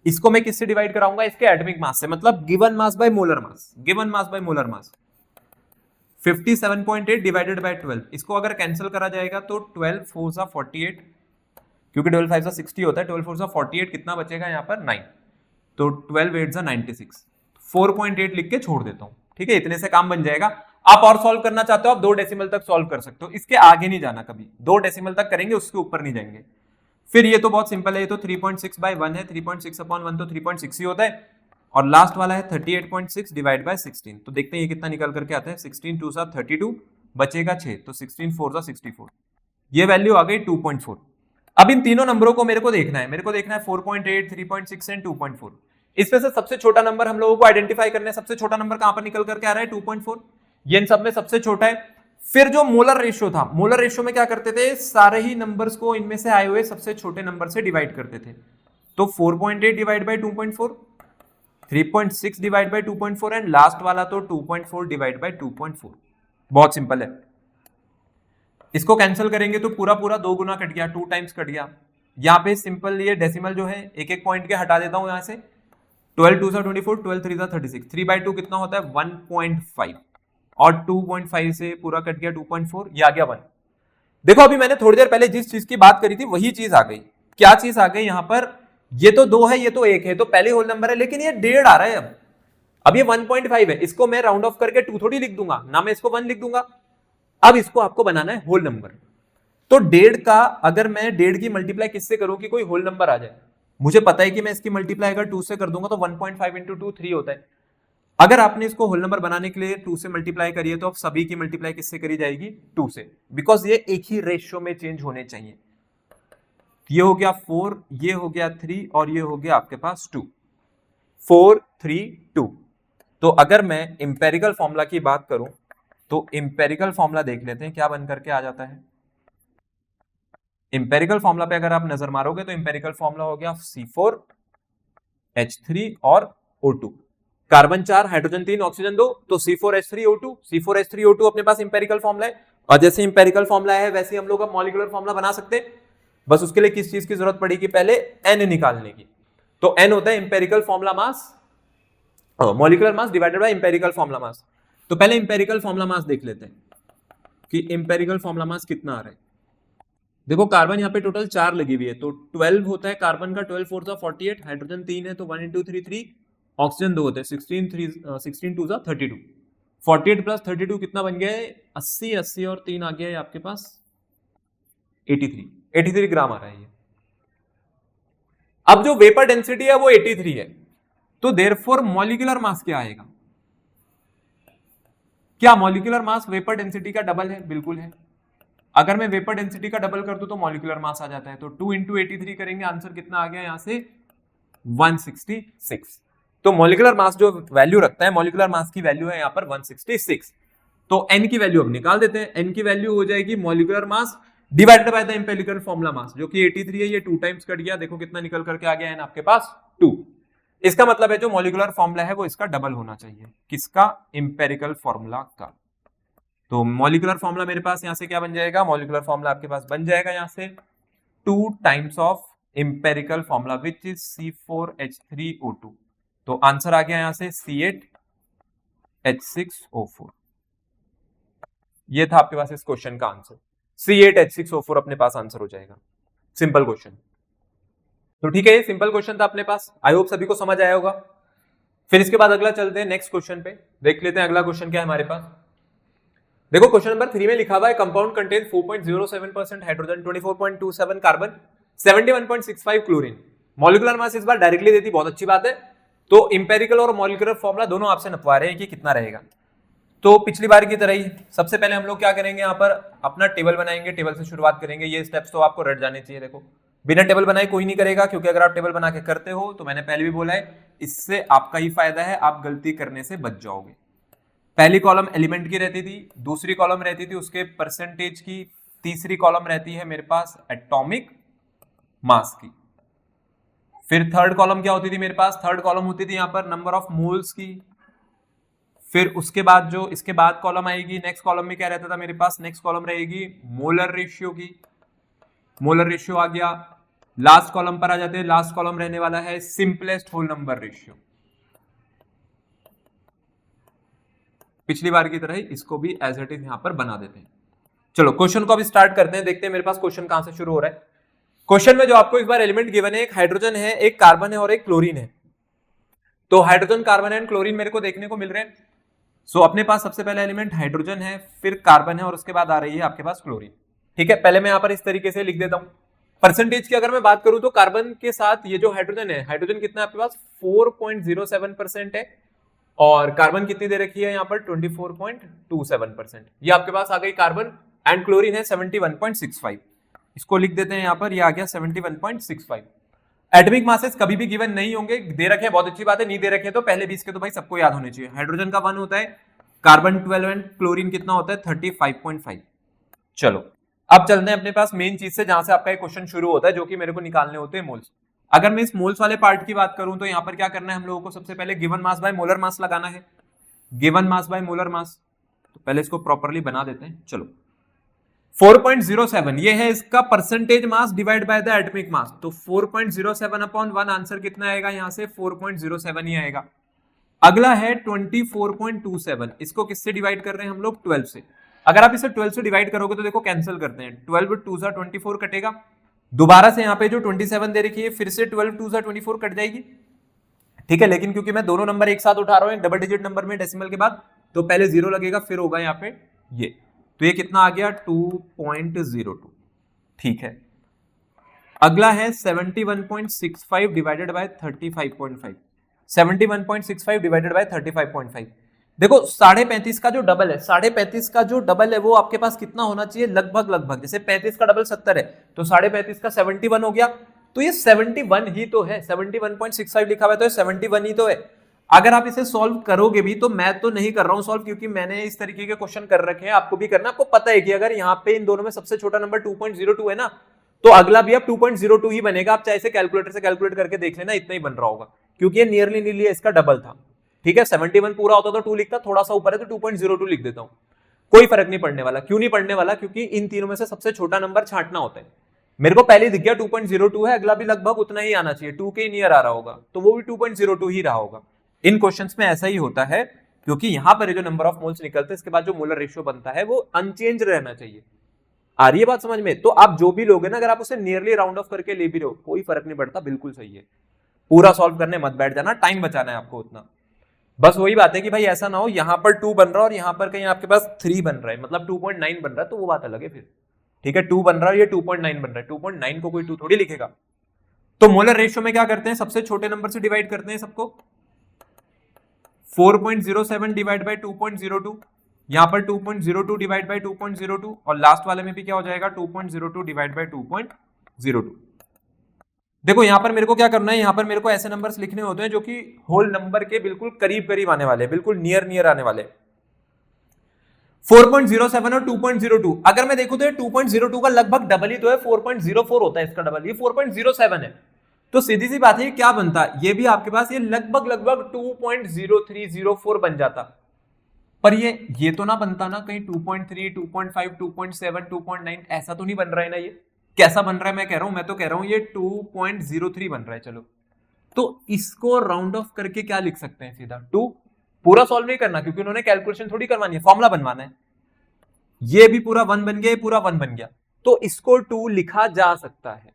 इसको मैं किससे डिवाइड कराऊंगा, इसके एटॉमिक मास से, मतलब given mass by molar mass, given mass by molar mass. 57.8 divided by 12, इसको अगर कैंसिल करा जाएगा तो 12 4 48, क्योंकि 12 5 60 होता है, 12 4 48, कितना बचेगा यहाँ पर 9, तो 12 8 96, 4.8 लिख के छोड़ देता हूं, ठीक है, इतने से काम बन जाएगा। आप और सॉल्व करना चाहते हो आप 2 डेसिमल तक सॉल्व कर सकते हो, इसके आगे नहीं जाना, कभी 2 डेसिमल तक करेंगे, उसके ऊपर नहीं जाएंगे। फिर ये तो बहुत सिंपल है, ये तो 3.6 बाय 1 है, 3.6 अपॉन 1 तो 3.6 ही होता है, और लास्ट वाला है 38.6 डिवाइड बाय 16, तो देखते हैं ये कितना निकल करके आता है, 16 2 32 बचेगा 6, तो 16 4 64, ये वैल्यू आ गई 2.4। अब इन तीनों नंबरों को मेरे को देखना है, 4.8, 3.6 एंड 2.4। इसमें से सबसे छोटा नंबर हम लोगों को आइडेंटिफाई करना है, सबसे छोटा नंबर कहां पर निकल करके आ रहा है, 2.4, ये इन सब में सबसे छोटा है। फिर जो मोलर रेशियो था, मोलर रेशियो में क्या करते थे, सारे ही नंबर्स को इनमें से आए हुए सबसे छोटे नंबर से डिवाइड करते थे, तो 4.8 divide by 2.4, 3.6 divide by 2.4 and last वाला तो 2.4 डिवाइड बाय 2.4। बहुत सिंपल है, इसको कैंसिल करेंगे तो पूरा पूरा 2 गुना कट गया, 2 टाइम्स कट गया। यहाँ पे सिंपल ये डेसिमल जो है एक एक पॉइंट के हटा देता हूं, यहां से 12 2 24, 12 3 36, 3/2 कितना होता है 1.5, और 2.5 से पूरा कट गया 2.4, ये आ गया 1। देखो अभी मैंने थोड़ी देर पहले जिस चीज की बात करी थी वही चीज आ गई, क्या चीज आ गई यहाँ पर, ये तो 2 है, ये तो 1 है, तो पहले होल नंबर है, लेकिन ये 1.5 आ रहा है। अब ये 1.5 है, इसको मैं राउंड ऑफ करके 2 थोड़ी लिख दूंगा ना, मैं इसको 1 लिख दूंगा। अब इसको आपको बनाना है होल नंबर, तो 1.5 का अगर मैं 1.5 की मल्टीप्लाई किससे करूं कि कोई होल नंबर आ जाए, मुझे पता है कि मैं इसकी मल्टीप्लाई अगर 2 से कर दूंगा तो 1.5 इंटू 2 3 होता है। अगर आपने इसको होल नंबर बनाने के लिए 2 से मल्टीप्लाई करिए तो अब सभी की मल्टीप्लाई किससे करी जाएगी, 2 से, बिकॉज ये एक ही रेशियो में चेंज होने चाहिए। ये हो गया 4, ये हो गया 3, और ये हो गया आपके पास 2, 4 3 2। तो अगर मैं इंपेरिकल फॉर्मूला की बात करूं तो इंपेरिकल फॉर्मूला देख लेते हैं क्या बन करके आ जाता है। इंपेरिकल फॉर्मूला पे अगर आप नजर मारोगे तो इंपेरिकल फॉर्मूला हो गया C4H3 और O2, कार्बन 4 हाइड्रोजन 3 ऑक्सीजन 2, तो C4H3O2, C4H3O2 अपने पास इंपेरिकल फॉर्मूला है, और जैसे इंपेरिकल फॉर्मूला है वैसे हम लोग अब मॉलिक्यूलर फॉर्मूला बना सकते हैं। बस उसके लिए किस चीज की जरूरत पड़ेगी, पहले N निकालने की, तो N होता है empirical formula mass, molecular mass divided by empirical formula mass. तो पहले इंपेरिकल फॉर्मूला मास देख लेते हैं कि इंपेरिकल फॉर्मूला मास कितना आ रहा है। देखो कार्बन यहाँ पे टोटल 4 लगी हुई है, तो 12 होता है कार्बन का, 12 4 48, हाइड्रोजन 3 है तो 1 into 3 3, ऑक्सीजन 2 होता है 16 2 32, 48 प्लस 32 कितना बन गया है 80, 80 और 3 आ गया है आपके पास 83 ग्राम आ रहा है ये। अब जो वेपर डेंसिटी है वो 83 है, तो देयरफॉर मॉलिक्यूलर मास क्या आएगा, क्या मॉलिक्यूलर मास वेपर डेंसिटी का डबल है, बिल्कुल है। अगर मैं वेपर डेंसिटी का डबल कर दूं तो मॉलिक्यूलर मास आ जाता है, तो 2 into 83 करेंगे, आंसर कितना आ गया यहां से 166। तो मॉलिक्यूलर मास जो वैल्यू रखता है, मॉलिक्यूलर मास की वैल्यू है यहां पर 166। तो n की वैल्यू अब निकाल देते हैं, n की वैल्यू हो जाएगी molecular mass divided by the empirical formula mass, जो कि 83 है, ये 2 टाइम्स कट गया, देखो कितना निकल करके आ गया है आपके पास 2। इसका मतलब है जो मॉलिक्यूलर फॉर्मूला है वो इसका डबल होना चाहिए, किसका, इंपेरिकल फॉर्मूला का। तो मॉलिक्यूलर फॉर्मूला मेरे पास यहां से क्या बन जाएगा, मॉलिक्यूलर फॉर्मूला आपके पास बन जाएगा यहां से 2 times of empirical formula which is C4H3O2, तो आंसर आ गया यहां से C8H6O4। ये था आपके पास इस क्वेश्चन का आंसर, C8H6O4 अपने पास आंसर हो जाएगा, सिंपल क्वेश्चन। तो ठीक है, ये सिंपल क्वेश्चन था अपने पास, आई होप सभी को समझ आया होगा। फिर इसके बाद अगला चलते हैं नेक्स्ट क्वेश्चन पे, देख लेते हैं अगला क्वेश्चन क्या है हमारे पास। देखो क्वेश्चन नंबर 3 में लिखा हुआ है compound contain 4.07% hydrogen, 24.27 carbon, 71.65 chlorine. Molecular mass इस बार डायरेक्टली देती, बहुत अच्छी बात है। तो इंपेरिकल और मॉलिक्यूलर फॉर्मूला दोनों आपसे नपवा रहे हैं कि कितना रहेगा। तो पिछली बार की तरह ही सबसे पहले हम लोग क्या करेंगे, यहाँ पर अपना टेबल बनाएंगे, टेबल से शुरुआत करेंगे। ये स्टेप्स तो आपको रट जाने चाहिए। देखो बिना टेबल बनाए कोई नहीं करेगा, क्योंकि अगर आप टेबल बना के करते हो तो मैंने पहले भी बोला है, इससे आपका ही फायदा है, आप गलती करने से बच जाओगे। पहली कॉलम एलिमेंट की रहती थी, दूसरी कॉलम रहती थी उसके परसेंटेज की, तीसरी कॉलम रहती है मेरे पास एटॉमिक मास की। फिर थर्ड कॉलम क्या होती थी मेरे पास, थर्ड कॉलम होती थी यहां पर नंबर ऑफ मोल्स की। फिर उसके बाद जो इसके बाद कॉलम आएगी, नेक्स्ट कॉलम में क्या रहता था मेरे पास, नेक्स्ट कॉलम रहेगी मोलर रेशियो की, मोलर रेशियो आ गया। लास्ट कॉलम पर आ जाते हैं, लास्ट कॉलम रहने वाला है सिंपलेस्ट होल नंबर रेशियो। पिछली बार की तरह ही इसको भी एज इट इज यहां पर बना देते हैं। चलो क्वेश्चन को अभी स्टार्ट करते हैं, देखते हैं मेरे पास क्वेश्चन कहां से शुरू हो रहा है। क्वेश्चन में जो आपको इस बार एलिमेंट गिवन है, एक हाइड्रोजन है, एक कार्बन है और एक क्लोरीन है। तो हाइड्रोजन, कार्बन एंड क्लोरीन मेरे को देखने को मिल रहे हैं। सो अपने पास सबसे पहला एलिमेंट हाइड्रोजन है, फिर कार्बन है और उसके बाद आ रही है आपके पास क्लोरीन। ठीक है, पहले मैं यहां पर इस तरीके से लिख देता हूं। परसेंटेज की अगर मैं बात करूं तो कार्बन के साथ ये जो हाइड्रोजन है, हाइड्रोजन कितना है आपके पास 4.07% है और कार्बन कितनी दे रखी है यहाँ पर 24.27%। ये आपके पास आ गई कार्बन एंड क्लोरीन है 71.65। इसको लिख देते हैं यहाँ पर, ये आ गया 71.65। एटॉमिक मासेस कभी भी गिवन नहीं होंगे, दे रखे हैं बहुत अच्छी बात है, नहीं दे रखे तो पहले 20 के तो भाई सबको याद होने चाहिए। हाइड्रोजन का 1 होता है, कार्बन 12 एंड क्लोरीन कितना होता है 35.5। चलो अब चलते हैं अपने पास मेन चीज से, जहां से आपका एक क्वेश्चन शुरू होता है, जो कि मेरे को निकालने होते हैं मोल्स। अगर मैं इस मोल्स वाले पार्ट की बात करूं तो यहां पर क्या करना है हम लोगों को, सबसे पहले गिवन मास बाय मोलर मास लगाना है। Given mass by molar mass, तो पहले इसको प्रॉपर्ली बना देते हैं। चलो 4.07 ये है इसका percentage mass divide by the atomic mass. तो 4.07 अपॉन 1 आंसर कितना आएगा यहां से 4.07 ही आएगा। अगला है 24.27, इसको किससे डिवाइड कर रहे हैं हम लोग 12 से। अगर आप इसे 12 से डिवाइड करोगे तो देखो कैंसिल करते हैं, 12 2 सा 24 कटेगा, दोबारा से यहाँ पे जो 27 दे रखी है फिर से 12 2 सा 24 कट जाएगी। ठीक है, लेकिन क्योंकि मैं दोनों नंबर एक साथ उठा रहा हूं डबल डिजिट नंबर में डेसिमल के बाद, तो पहले 0 लगेगा फिर होगा यहाँ पे ये, तो ये कितना आ गया 2.02। ठीक है, अगला है 71.65 डिवाइडेड बाय 35.5। 71.65 divided by 35.5। देखो 35.5 का जो डबल है, 35.5 का जो डबल है वो आपके पास कितना होना चाहिए, लगभग लगभग, जैसे 35 का डबल 70 है तो 35.5 का 71 हो गया, तो ये 71 ही तो है, 71.65 लिखा हुआ है तो 71 ही तो है। अगर आप इसे सॉल्व करोगे भी, तो मैं तो नहीं कर रहा हूं सॉल्व क्योंकि मैंने इस तरीके के क्वेश्चन कर रखे हैं, आपको भी करना। आपको पता है कि अगर यहाँ पे इन दोनों में सबसे छोटा नंबर 2.02 है ना, तो अगला भी अब 2.02 ही बनेगा। आप चाहे इसे कैलकुलेटर से कैलकुलेट करके देख लेना, इतना ही बन रहा होगा क्योंकि ये नियरली इसका डबल था। ठीक है, 71 पूरा होता तो 2 लिखता, थोड़ा सा ऊपर है तो 2.02 लिख देता हूं, कोई फर्क नहीं पड़ने वाला। क्यों नहीं पड़ने वाला, क्योंकि इन तीनों में से सबसे छोटा नंबर छांटना होता है। मेरे को पहले दिख गया 2.02 है, अगला भी लगभग उतना ही आना चाहिए, 2 के नियर आ रहा होगा, तो वो भी 2.02 ही रहा होगा। इन क्वेश्चंस में ऐसा ही होता है क्योंकि यहां पर जो नंबर ऑफ मोल्स निकलते हैं इसके बाद जो मोलर रेशियो बनता है वो अनचेंज रहना चाहिए। आ रही है बात समझ में? तो आप जो भी लोगे ना, अगर आप उसे नियरली राउंड ऑफ करके ले भी रहे हो कोई फर्क नहीं पड़ता, बिल्कुल सही है। पूरा सॉल्व करने मत बैठ जाना, टाइम बचाना है आपको उतना। बस वही बात है कि भाई ऐसा ना हो यहां पर 2 बन रहा है और यहां पर कहीं आपके पास 3 बन रहा है, मतलब 2.9 बन रहा है, तो वो बात अलग है फिर। ठीक है, 2 बन रहा है, ये 2.9 बन रहा है, 2.9 को कोई 2 थोड़ी लिखेगा। तो मोलर रेशियो में क्या करते हैं, सबसे छोटे नंबर से डिवाइड करते हैं सबको। 4.07 डिवाइड बाय 2.02, यहां पर 2.02 डिवाइड बाय 2.02 और लास्ट वाले में भी क्या हो जाएगा 2.02 डिवाइड बाय 2.02। देखो यहां पर मेरे को क्या करना है, यहां पर मेरे को ऐसे नंबर्स लिखने होते हैं जो कि होल नंबर के बिल्कुल करीब करीब आने वाले, बिल्कुल नियर आने वाले। 4.07 और 2.02 अगर मैं देखूं तो 2.02 का लगभग डबल ही तो है, 4.04 होता है इसका डबल, ये 4.07 है, तो सीधी सी बात है क्या बनता, ये भी आपके पास ये लगभग 2.0304 बन जाता। पर ये तो ना बनता ना, कहीं 2.3, 2.5, 2.7, 2.9 ऐसा तो नहीं बन रहा है ना। ये कैसा बन रहा है मैं कह रहा हूं, मैं तो कह रहा हूं ये 2.03 बन रहा है। चलो तो इसको राउंड ऑफ करके क्या लिख सकते हैं, सीधा 2। पूरा सॉल्व नहीं करना क्योंकि उन्होंने कैलकुलेशन थोड़ी करवानी है, फॉर्मूला बनवाना है। ये भी पूरा 1 बन गया, ये पूरा 1 बन गया, तो इसको 2 लिखा जा सकता है।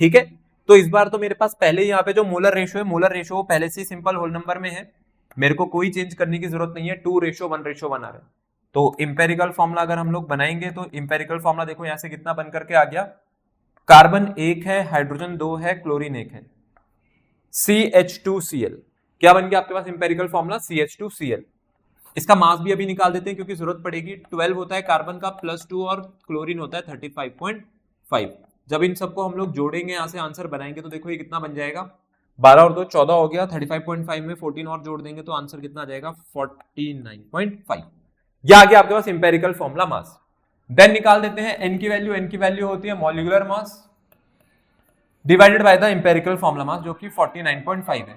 ठीक है, तो इस बार तो मेरे पास पहले यहाँ पे जो मोलर रेशियो है, मोलर रेशियो पहले से सिंपल होल नंबर में है, मेरे को कोई चेंज करने की जरूरत नहीं है, 2:1:1 आ रहा है। तो इंपेरिकल फॉर्मूला अगर हम लोग बनाएंगे तो इंपेरिकल फॉर्मूला देखो यहां से कितना बन करके आ गया, कार्बन 1 है, हाइड्रोजन 2 है, क्लोरीन 1 है, CH2Cl। क्या बन गया आपके पास इंपेरिकल फॉर्मूला CH2Cl। इसका मास भी अभी निकाल देते हैं क्योंकि जरूरत पड़ेगी। 12 होता है कार्बन का, +2 और क्लोरीन होता है 35.5। जब इन सबको हम लोग जोड़ेंगे, यहां से आंसर बनाएंगे, तो देखो ये कितना बन जाएगा, 12 और 2 14 हो गया, 35.5 में 14 और जोड़ देंगे तो आंसर कितना आ जाएगा 49.5। यह आ गया आपके पास इंपेरिकल फॉर्मूला मास। देन निकाल देते हैं एन की वैल्यू, एन की वैल्यू होती है molecular mass divided by the empirical formula mass जो कि 49.5 है।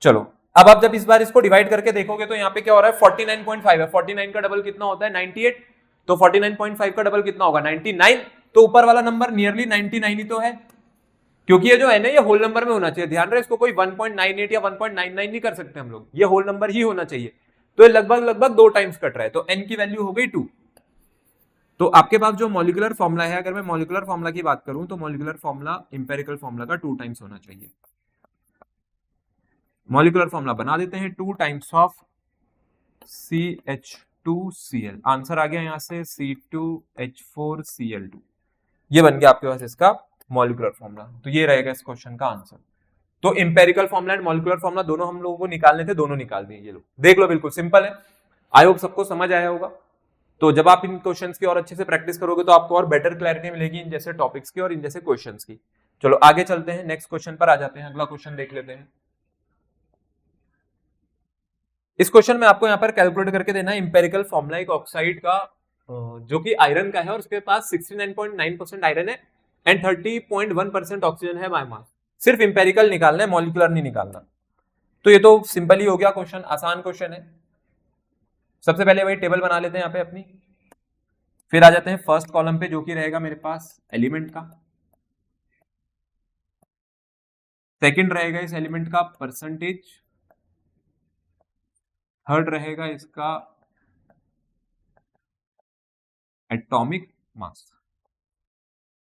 चलो अब आप जब इस बार इसको डिवाइड करके देखोगे तो यहाँ पे क्या हो रहा है 49.5 है, 49 का डबल कितना होता है 98, तो 49.5 का डबल कितना होगा 99, तो ऊपर वाला नंबर नियरली 99 ही तो है, क्योंकि ये जो है ना ये होल नंबर में होना चाहिए। ध्यान रहे, इसको कोई 1.98 या 1.99 नहीं कर सकते हम लोग, ये होल नंबर ही होना चाहिए। तो ये लगभग 2 टाइम्स कट रहा है, तो n की वैल्यू हो गई 2। तो आपके पास जो मॉलिक्यूलर फॉर्मूला है, अगर मैं मॉलिक्यूलर फॉर्मूला की बात करूं तो मॉलिक्यूलर फॉर्मूला इंपेरिकल फॉर्मूला का 2 टाइम्स होना चाहिए। मॉलिक्यूलर फॉर्मूला बना देते हैं, 2 टाइम्स ऑफ CH2Cl। आंसर आ गया यहां से C2H4Cl2। ये बन गया आपके पास इसका मॉलिक्यूलर फॉर्मूला। तो ये रहेगा इस क्वेश्चन का आंसर। तो empirical formula and molecular formula दोनों हम लोगों को निकालने थे, दोनों निकाल दिए। ये लो देख लो, बिल्कुल सिंपल है। आई होप सबको समझ आया होगा। तो जब आप इन क्वेश्चंस की और अच्छे से प्रैक्टिस करोगे तो आपको और बेटर क्लैरिटी मिलेगी इन जैसे टॉपिक्स की और इन जैसे क्वेश्चंस की। चलो आगे चलते हैं, नेक्स्ट क्वेश्चन पर आ जाते हैं। अगला क्वेश्चन देख लेते हैं। इस क्वेश्चन में आपको यहाँ पर कैलकुलेट करके देना है इंपेरिकल फॉर्मूला एक ऑक्साइड का जो कि आयरन का है और उसके पास 69.9% आयरन है एंड 30.1% ऑक्सीजन है बाय मास। सिर्फ इंपेरिकल निकालना है, मॉलिक्यूलर नहीं निकालना। तो ये तो सिंपल ही हो गया क्वेश्चन, आसान क्वेश्चन है। सबसे पहले वही टेबल बना लेते हैं यहाँ पे अपनी, फिर आ जाते हैं फर्स्ट कॉलम पे जो कि रहेगा मेरे पास एलिमेंट का, सेकंड रहेगा इस एलिमेंट का परसेंटेज, थर्ड रहेगा इसका एटॉमिक मास।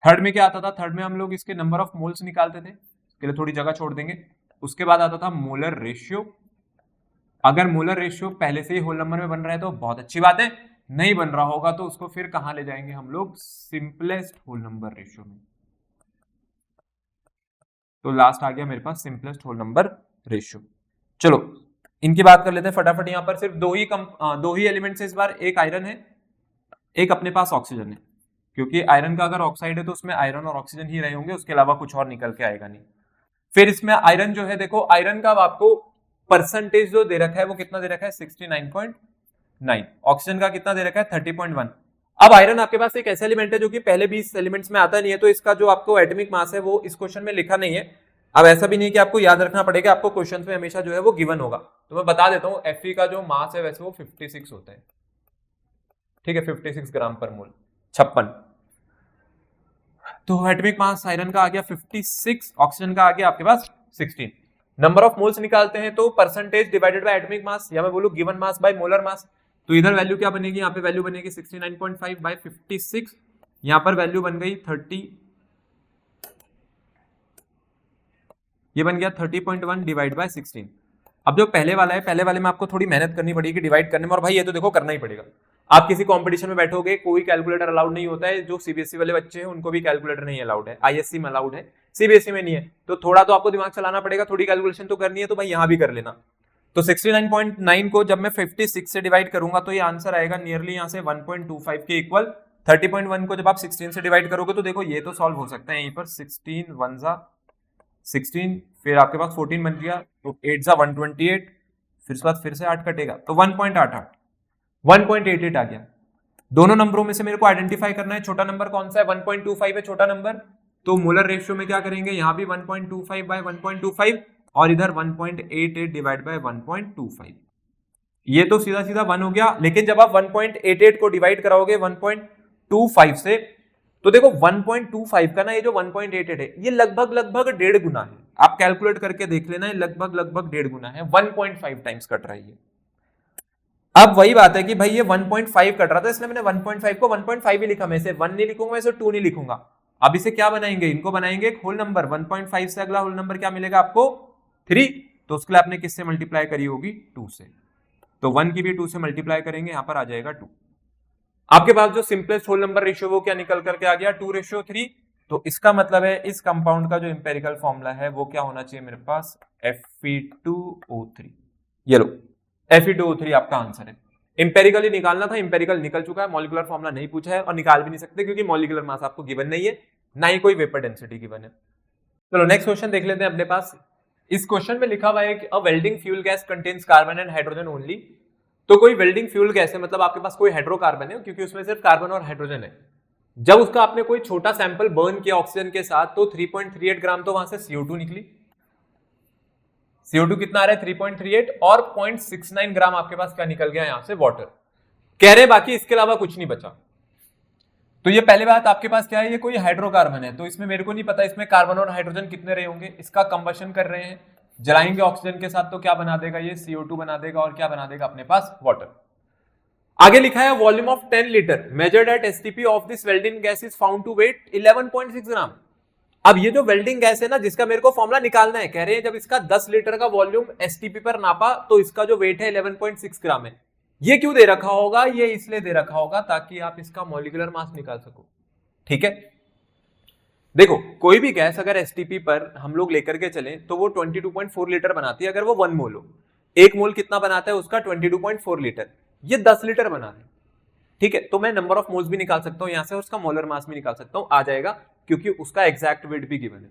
थर्ड में क्या आता था? थर्ड में हम लोग इसके नंबर ऑफ मोल्स निकालते थे, इसके लिए थोड़ी जगह छोड़ देंगे। उसके बाद आता था मोलर रेशियो। अगर मोलर रेशियो पहले से ही होल नंबर में बन रहा है तो बहुत अच्छी बात है, नहीं बन रहा होगा तो उसको फिर कहां ले जाएंगे हम लोग? सिंपलेस्ट होल नंबर रेशियो में। तो लास्ट आ गया मेरे पास सिंपलेस्ट होल नंबर रेशियो। चलो इनकी बात कर लेते हैं फटाफट। यहां पर सिर्फ दो ही एलिमेंट्स है इस बार, एक आयरन है, एक अपने पास ऑक्सीजन है, क्योंकि आयरन का अगर ऑक्साइड है तो उसमें आयरन और ऑक्सीजन ही रहे होंगे, उसके अलावा कुछ और निकल के आएगा नहीं। फिर इसमें आयरन जो है, देखो आयरन का आपको परसेंटेज जो दे रखा है वो कितना दे रखा है? 69.9। ऑक्सीजन का कितना दे रखा है? 30.1। अब आयरन आपके पास एक ऐसा एलिमेंट है जो कि पहले 20 एलिमेंट्स में आता नहीं है, तो इसका जो आपको एटॉमिक मास है वो इस क्वेश्चन में लिखा नहीं है। अब ऐसा भी नहीं है कि आपको याद रखना पड़ेगा, आपको क्वेश्चन में हमेशा जो है वो गिवन होगा। तो मैं बता देता हूं, Fe का जो मास है वैसे वो 56 होता है, ठीक है, 56 ग्राम पर मोल, 56। तो एटॉमिक मास आयरन का आ गया 56, ऑक्सीजन का आ गया आपके पास 16। नंबर ऑफ मोल्स निकालते हैं तो percentage divided by atomic mass, या मैं बोलूं given mass by molar mass. तो इधर वैल्यू क्या बनेगी? यहाँ पे वैल्यू बनेगी 69.5 बाय 56, यहां पर वैल्यू बन गई 30, ये बन गया 30.1 डिवाइड बाय 16। अब जो पहले वाला है, पहले वाले में आपको थोड़ी मेहनत करनी पड़ेगी डिवाइड करने में, और भाई ये तो देखो करना ही पड़ेगा। आप किसी कंपटीशन में बैठोगे, कोई कैलकुलेटर अलाउड नहीं होता है। जो सीबीएसई वाले बच्चे हैं उनको भी कैलकुलेटर नहीं अलाउड है, आईएससी में अलाउड है, सीबीएसई में नहीं है। तो थोड़ा तो आपको दिमाग चलाना पड़ेगा, थोड़ी कैलकुलेशन तो करनी है, तो भाई यहां भी कर लेना। तो 69.9 को जब मैं 56 से डिवाइड करूंगा तो ये आंसर आएगा नियरली यहां से 1.25 के इक्वल। 30.1 को जब आप 16 से डिवाइड करोगे तो देखो ये तो सॉल्व हो सकता है। यहीं पर 16 1 जा 16, फिर आपके पास 14 बन गया, तो 8 जा 128, फिर उसके बाद फिर से 8 कटेगा तो 1.88 1.88 आ गया। दोनों नंबरों में से मेरे को आइडेंटिफाई करना है छोटा नंबर कौन सा है। 1.25 है छोटा नंबर, तो मोलर रेशियो में क्या करेंगे? यहां भी 1.25 बाय 1.25 और इधर 1.88 डिवाइड बाय 1.25। ये तो सीधा सीधा 1 हो गया, लेकिन जब आप 1.88 को डिवाइड कराओगे 1.25 से, तो देखो 1.25 का ना ये जो 1.88 है ये लगभग 1.5 गुना है। आप कैलकुलेट करके देख लेना, है लगभग 1.5 गुना है, 1.5 टाइम्स कट रहा है। अब वही बात है कि भाई ये 1.5 कट रहा था, इसलिए मैंने 1.5 को 1.5 ही लिखा। मैं इसे 1 नहीं लिखूंगा, इसे 2 नहीं लिखूंगा। अब इसे क्या बनाएंगे? इनको बनाएंगे एक होल नंबर। 1.5 से अगला होल नंबर क्या मिलेगा आपको? 3। तो उसके लिए आपने किससे मल्टीप्लाई करी होगी? 2 से। तो 1 की भी 2 से मल्टीप्लाई करेंगे, यहां पर आ जाएगा 2। आपके पास जो सिंपलेस्ट होल नंबर रेशियो वो क्या निकल करके आ गया? 2:3। तो इसका मतलब है इस कंपाउंड का जो इंपेरिकल फॉर्मूला है वो क्या होना चाहिए मेरे पास? Fe2O3। ये लो Fe2O3 आपका आंसर है। इंपेरिकली निकालना था, इंपेरिकल निकल चुका है, मॉलिक्यूलर फॉर्मूला नहीं पूछा है और निकाल भी नहीं सकते क्योंकि मॉलिक्यूलर मास आपको गिवन नहीं है, ना ही कोई वेपर डेंसिटी गिवन है। चलो नेक्स्ट क्वेश्चन देख लेते हैं अपने पास। इस क्वेश्चन में लिखा हुआ है कि a welding fuel gas contains carbon and hydrogen only. तो कोई वेल्डिंग फ्यूल गैस है, मतलब आपके पास कोई हाइड्रोकार्बन है, क्योंकि उसमें सिर्फ कार्बन और हाइड्रोजन है। जब उसका आपने कोई छोटा सैंपल बर्न किया ऑक्सीजन के साथ तो 3.38 ग्राम तो वहां से CO2 निकली। CO2 कितना आ रहा है? 3.38, और 0.69 ग्राम आपके पास क्या निकल गया यहां से? वाटर। कह रहे बाकी इसके अलावा कुछ नहीं बचा। तो ये पहली बात आपके पास क्या है? ये कोई हाइड्रोकार्बन है, तो इसमें मेरे को नहीं पता इसमें कार्बन और हाइड्रोजन कितने रहे होंगे। इसका कंबशन कर रहे हैं, जलाएंगे ऑक्सीजन के साथ तो क्या बना देगा? ये CO2 बना देगा, और क्या बना देगा अपने पास? वाटर। आगे लिखा है volume of 10 litre measured at STP of this welding gas is found to weigh 11.6 gram. अब ये जो वेल्डिंग गैस है ना, जिसका मेरे को फॉर्मूला निकालना है, कह रहे हैं जब इसका 10 लीटर का वॉल्यूम एसटीपी पर नापा तो इसका जो वेट है 11.6 ग्राम है। ये क्यों दे रखा होगा? ये इसलिए दे रखा होगा ताकि आप इसका मॉलिक्यूलर मास निकाल सको। ठीक है, देखो कोई भी गैस अगर एसटीपी पर हम लोग लेकर के चलें तो वो 22.4 लीटर बनाती है अगर वो 1 मोल हो। 1 मोल कितना बनाता है उसका? 22.4 लीटर। ये 10 लीटर बना रहे हैं। ठीक है, तो मैं नंबर ऑफ मोल्स भी निकाल सकता हूं यहां से और उसका मोलर मास भी निकाल सकता हूं, आ जाएगा, क्योंकि उसका एग्जैक्ट वेट भी गिवन है।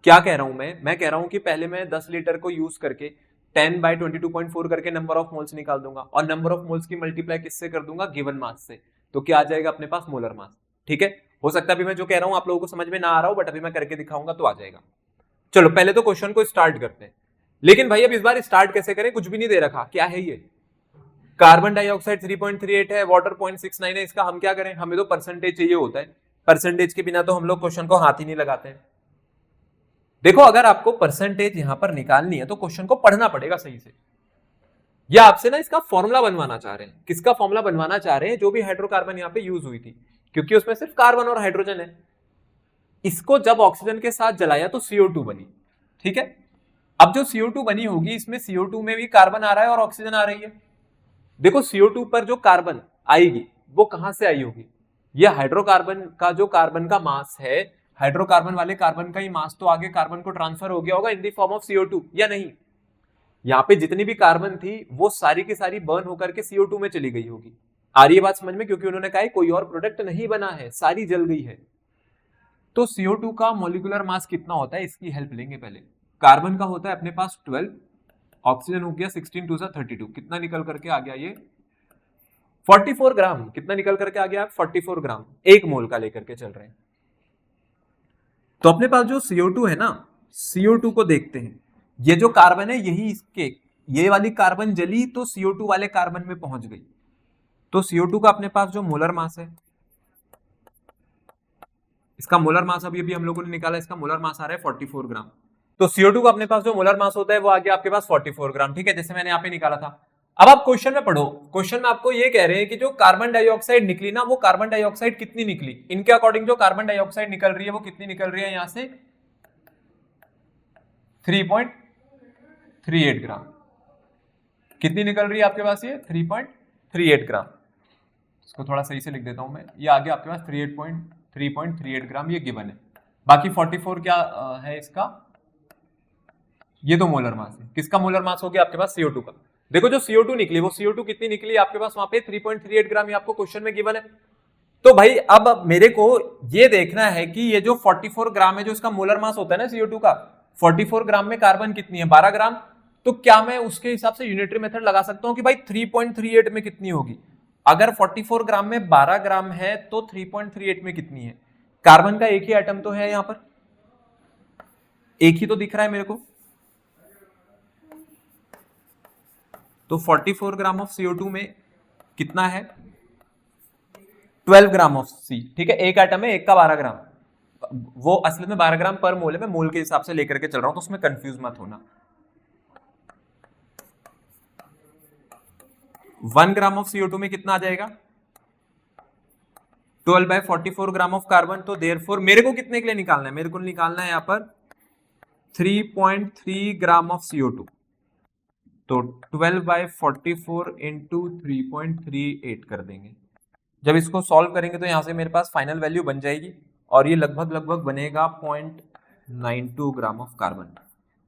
क्या कह रहा हूं मैं कह रहा हूं कि पहले मैं 10 लीटर को यूज करके 10 बाय 22.4 करके नंबर ऑफ मोल्स निकाल दूंगा और नंबर ऑफ मोल्स की मल्टीप्लाई किससे कर दूंगा? गिवन मास से। तो क्या आ जाएगा अपने पास? Molar mass. ठीक है, हो सकता है अभी मैं जो कह रहा हूं आप लोगों को समझ में ना आ रहा हो, बट अभी मैं करके दिखाऊंगा तो आ जाएगा। चलो पहले तो क्वेश्चन को स्टार्ट करते हैं, लेकिन भाई अब इस बार स्टार्ट कैसे करें? कुछ भी नहीं दे रखा। क्या है ये? कार्बन डाइऑक्साइड 3.38 है, वाटर 0.69 है, इसका हम क्या करें? हमें तो परसेंटेज चाहिए होता है, परसेंटेज के बिना तो हम लोग क्वेश्चन को हाथ ही नहीं लगाते हैं। देखो अगर आपको परसेंटेज यहां पर निकालनी है तो क्वेश्चन को पढ़ना पड़ेगा सही से। या आपसे ना इसका फॉर्मूला बनवाना चाह रहे हैं। किसका फॉर्मूला बनवाना चाह रहे हैं? जो भी हाइड्रोकार्बन यहां पे यूज हुई थी, क्योंकि उसमें सिर्फ कार्बन और हाइड्रोजन है। इसको जब ऑक्सीजन के साथ जलाया तो CO2 बनी। ठीक है, अब जो CO2 बनी होगी इसमें CO2 में भी कार्बन आ रहा है और ऑक्सीजन आ रही है। देखो CO2 पर जो कार्बन आएगी वो कहां से आई होगी? ये हाइड्रोकार्बन का जो कार्बन का मास है, हाइड्रोकार्बन वाले कार्बन का ही मास तो आगे कार्बन को ट्रांसफर हो गया होगा in the form of CO2, या नहीं? यहाँ पे जितनी भी कार्बन थी वो सारी की सारी बर्न होकर के CO2 में चली गई होगी। आ रही है बात समझ में? क्योंकि उन्होंने कहा है कोई और प्रोडक्ट नहीं बना है, सारी जल गई है। तो CO2 का मॉलिक्यूलर मास कितना होता है इसकी हेल्प लेंगे पहले। कार्बन का होता है अपने पास 12, ऑक्सीजन हो गया 16 2 32, कितना निकल करके आ गया? ये 44 ग्राम। कितना निकल करके आ गया? 44 ग्राम। 1 मोल का लेकर के चल रहे हैं। तो अपने पास जो CO2 है ना, CO2 को देखते हैं। ये जो कार्बन है यही इसके, ये वाली कार्बन जली तो CO2 वाले कार्बन में पहुंच गई। तो CO2 का अपने पास जो मोलर मास है, इसका मोलर मास अभी हम लोगों ने निकाला, इसका मोलर मास आ रहा है 44 ग्राम। तो CO2 का अपने पास जो मोलर मास होता है वो आ गया आपके पास 44 ग्राम। ठीक है, जैसे मैंने यहाँ पे निकाला था। अब आप क्वेश्चन में पढ़ो, क्वेश्चन में आपको ये कह रहे हैं कि जो कार्बन डाइऑक्साइड निकली ना, वो कार्बन डाइऑक्साइड कितनी निकली? इनके अकॉर्डिंग जो कार्बन डाइऑक्साइड निकल रही है वो कितनी निकल रही है? यहां से 3.38 ग्राम। कितनी निकल रही है आपके पास? ये 3.38 ग्राम। इसको थोड़ा सही से लिख देता हूं मैं, ये आगे आपके पास 3.38 ग्राम ये गिवन है। बाकी 44 क्या है इसका? ये तो मोलर मास है। किसका मोलर मास हो गया आपके पास? CO2 का। देखो जो CO2 निकली वो CO2 कितनी निकली आपके पास? वहां पे 3.38 ग्राम ये आपको क्वेश्चन में गिवन है। तो भाई अब मेरे को ये देखना है कि ये जो 44 ग्राम है जो इसका मोलर मास होता है ना CO2 का, 44 ग्राम में कार्बन कितनी है? 12 ग्राम। तो क्या मैं उसके हिसाब से यूनिटरी मेथड लगा सकता हूं कि भाई 3.38 में कितनी होगी? अगर 44 ग्राम में 12 ग्राम है तो 3.38 में कितनी है? कार्बन का एक ही एटम तो है, यहां पर एक ही तो दिख रहा है मेरे को। तो 44 ग्राम ऑफ CO2 में कितना है? 12 ग्राम ऑफ C। ठीक है, एक एटम है, एक का 12 ग्राम। वो असल में 12 ग्राम पर मोल है, मैं मोल के हिसाब से लेकर के चल रहा हूं तो उसमें कंफ्यूज मत होना। 1 ग्राम ऑफ CO2 में कितना आ जाएगा? 12 बाय 44 ग्राम ऑफ कार्बन। तो देयरफॉर मेरे को कितने के लिए निकालना है? मेरे को निकालना है यहां पर 3.3 ग्राम ऑफ CO2। तो 12 बाय 44 इंटू 3.38 कर देंगे। जब इसको सॉल्व करेंगे तो यहां से मेरे पास फाइनल वैल्यू बन जाएगी और ये लगभग बनेगा 0.92 ग्राम ऑफ कार्बन।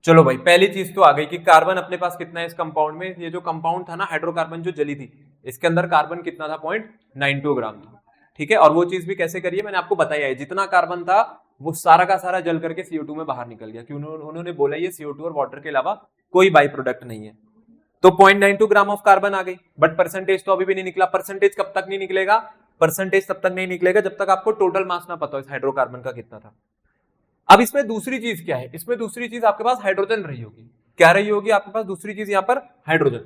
चलो भाई, पहली चीज तो आ गई कि कार्बन अपने पास कितना है इस कंपाउंड में। ये जो कंपाउंड था ना हाइड्रोकार्बन जो जली थी, इसके अंदर कार्बन कितना था? 0.92 ग्राम था। ठीक है, और वो चीज भी कैसे करिए मैंने आपको बताया है। जितना कार्बन था वो सारा का सारा जल करके CO2 में बाहर निकल गया, क्योंकि उन्होंने बोला ये CO2 और वाटर के अलावा कोई बाई प्रोडक्ट नहीं है। तो 0.92 ग्राम ऑफ कार्बन आ गई, बट परसेंटेज तो अभी भी नहीं निकला। परसेंटेज कब तक नहीं निकलेगा? परसेंटेज तब तक नहीं निकलेगा जब तक आपको टोटल मास ना पता हो इस हाइड्रोकार्बन का कितना था। अब इसमें दूसरी चीज क्या है? इसमें दूसरी चीज आपके पास हाइड्रोजन रही होगी। क्या रही होगी आपके पास दूसरी चीज? यहां पर हाइड्रोजन।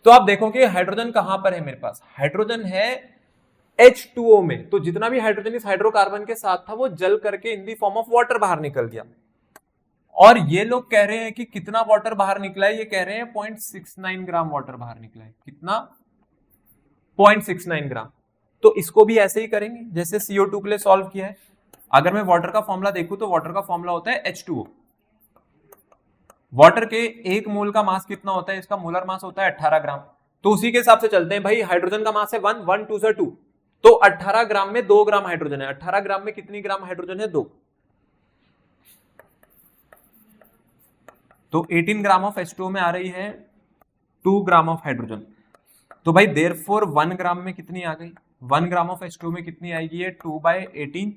तो आप देखो कि हाइड्रोजन कहां पर है मेरे पास? हाइड्रोजन है H2O में। तो जितना भी हाइड्रोजन इस हाइड्रोकार्बन के साथ था वो जल करके इन दी फॉर्म ऑफ वाटर बाहर निकल गया। और ये लोग कह रहे हैं कि कितना वाटर बाहर निकला है? ये कह रहे हैं 0.69 ग्राम वाटर बाहर निकला है। कितना? 0.69 ग्राम। तो इसको भी ऐसे ही करेंगे जैसे CO2 के लिए सॉल्व किया है। अगर मैं वाटर का फॉर्मूला देखूं तो वाटर का फॉर्मूला होता है H2O। वाटर के 1 मोल का मास कितना होता है, इसका मोलर मास होता है 18 ग्राम। तो उसी के हिसाब से चलते हैं भाई, हाइड्रोजन का मास है 1, 1 2 से 2, तो 18 ग्राम में 2 ग्राम हाइड्रोजन है। 18 ग्राम में कितनी ग्राम हाइड्रोजन है, 2। तो 18 ग्राम ऑफ H2O में आ रही है 2 ग्राम ऑफ हाइड्रोजन। तो भाई देयरफॉर 1 ग्राम में कितनी आ गई, 1 ग्राम ऑफ H2O में कितनी आएगी, ये 2/18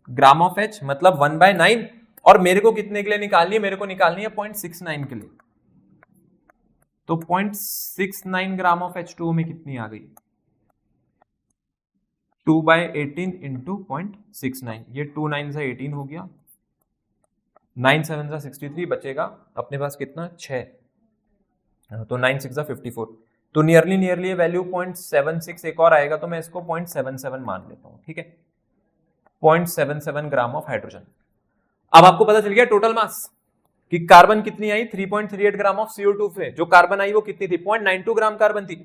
ग्राम ऑफ H, मतलब 1/9। और मेरे को कितने के लिए निकालनी है, मेरे को निकालनी है 0.69 के लिए। तो 0.69 ग्राम ऑफ H2O में कितनी आ गई, 2/18 इंटू 0.69, ये 2 9 से 18 हो गया, 9 7 से 63, बचेगा अपने पास कितना 6, तो 9 6 से 54। तो नियरली ये वैल्यू 0.76 एक और आएगा, तो मैं इसको 0.77 मान लेता हूं, ठीक है, 0.77 ग्राम ऑफ हाइड्रोजन। अब आपको पता चल गया टोटल मास कि कार्बन कितनी आई, 3.38 ग्राम ऑफ CO2 से जो कार्बन आई वो कितनी थी, 0.92 ग्राम कार्बन थी।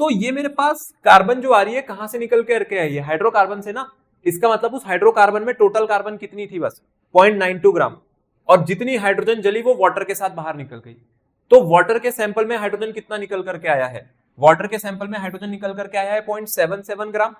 तो ये मेरे पास कार्बन जो आ रही है कहां से निकल के आई है, हाइड्रोकार्बन से ना। इसका मतलब उस हाइड्रोकार्बन में टोटल कार्बन कितनी थी, बस 0.92 ग्राम, और जितनी हाइड्रोजन जली वो वाटर के साथ बाहर निकल गई। तो वाटर के सैंपल में हाइड्रोजन कितना निकल करके आया है, वाटर के सैंपल में हाइड्रोजन निकल करके आया है 0.77 ग्राम,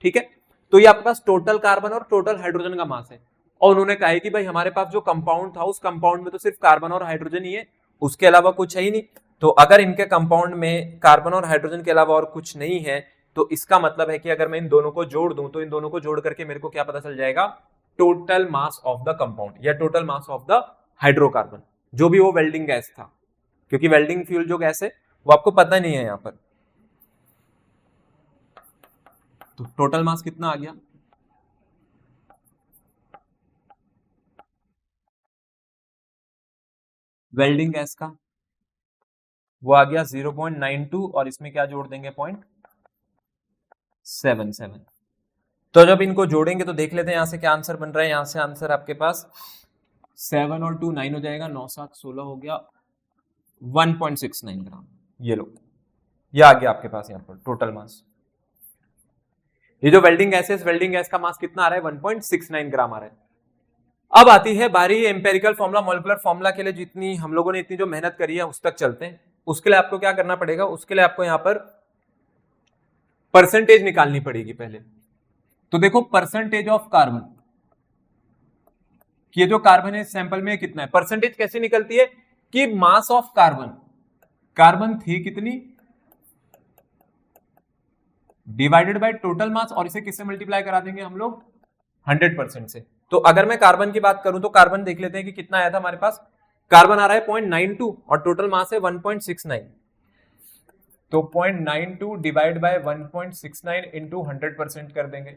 ठीक है। तो ये आपके पास टोटल कार्बन और टोटल हाइड्रोजन का मास है। और उन्होंने कहा है कि भाई हमारे पास जो कंपाउंड था उस कंपाउंड में तो सिर्फ कार्बन और हाइड्रोजन ही है, उसके अलावा कुछ है ही नहीं। तो अगर इनके कंपाउंड में कार्बन और हाइड्रोजन के अलावा और कुछ नहीं है, तो इसका मतलब है कि अगर मैं इन दोनों को जोड़ दूं तो इन दोनों को जोड़ करके मेरे को क्या पता चल जाएगा, total mass of the compound या total mass of the hydrocarbon, जो भी वो वेल्डिंग गैस था, क्योंकि वेल्डिंग फ्यूल जो गैस है वो आपको पता नहीं है यहां पर। तो टोटल मास कितना आ गया, वेल्डिंग गैस का वो आ गया 0.92, और इसमें क्या जोड़ देंगे 0.77। तो जब इनको जोड़ेंगे तो देख लेते हैं यहां से क्या आंसर बन रहा है। यहां से आंसर आपके पास 7 और 2 9 हो जाएगा, 9 7 16 हो गया, 1.69 ग्राम। ये लो, ये आ गया आपके पास यहाँ पर टोटल मास। ये जो वेल्डिंग गैस है, इस वेल्डिंग गैस का मास कितना आ रहा है, 1.69 ग्राम आ रहा है। अब आती है बारी एम्पेरिकल फॉर्मुला, मॉलिक्यूलर फॉर्मुला के लिए जितनी हम लोगों ने इतनी जो मेहनत करी है उस तक चलते हैं। उसके लिए आपको क्या करना पड़ेगा, उसके लिए आपको यहां पर परसेंटेज निकालनी पड़ेगी पहले। तो देखो परसेंटेज ऑफ कार्बन, ये जो कार्बन है इस सैंपल में कितना है, परसेंटेज कैसे निकलती है कि मास ऑफ कार्बन, कार्बन थी कितनी डिवाइडेड बाय टोटल मास, और इसे किससे मल्टीप्लाई करा देंगे हम लोग 100% से। तो अगर मैं कार्बन की बात करूं तो कार्बन देख लेते हैं कि कितना आया था हमारे पास, कार्बन आ रहा है 0.92 और टोटल मास है 1.69। तो 0.92 डिवाइड बाय 1.69 इंटू 100% कर देंगे,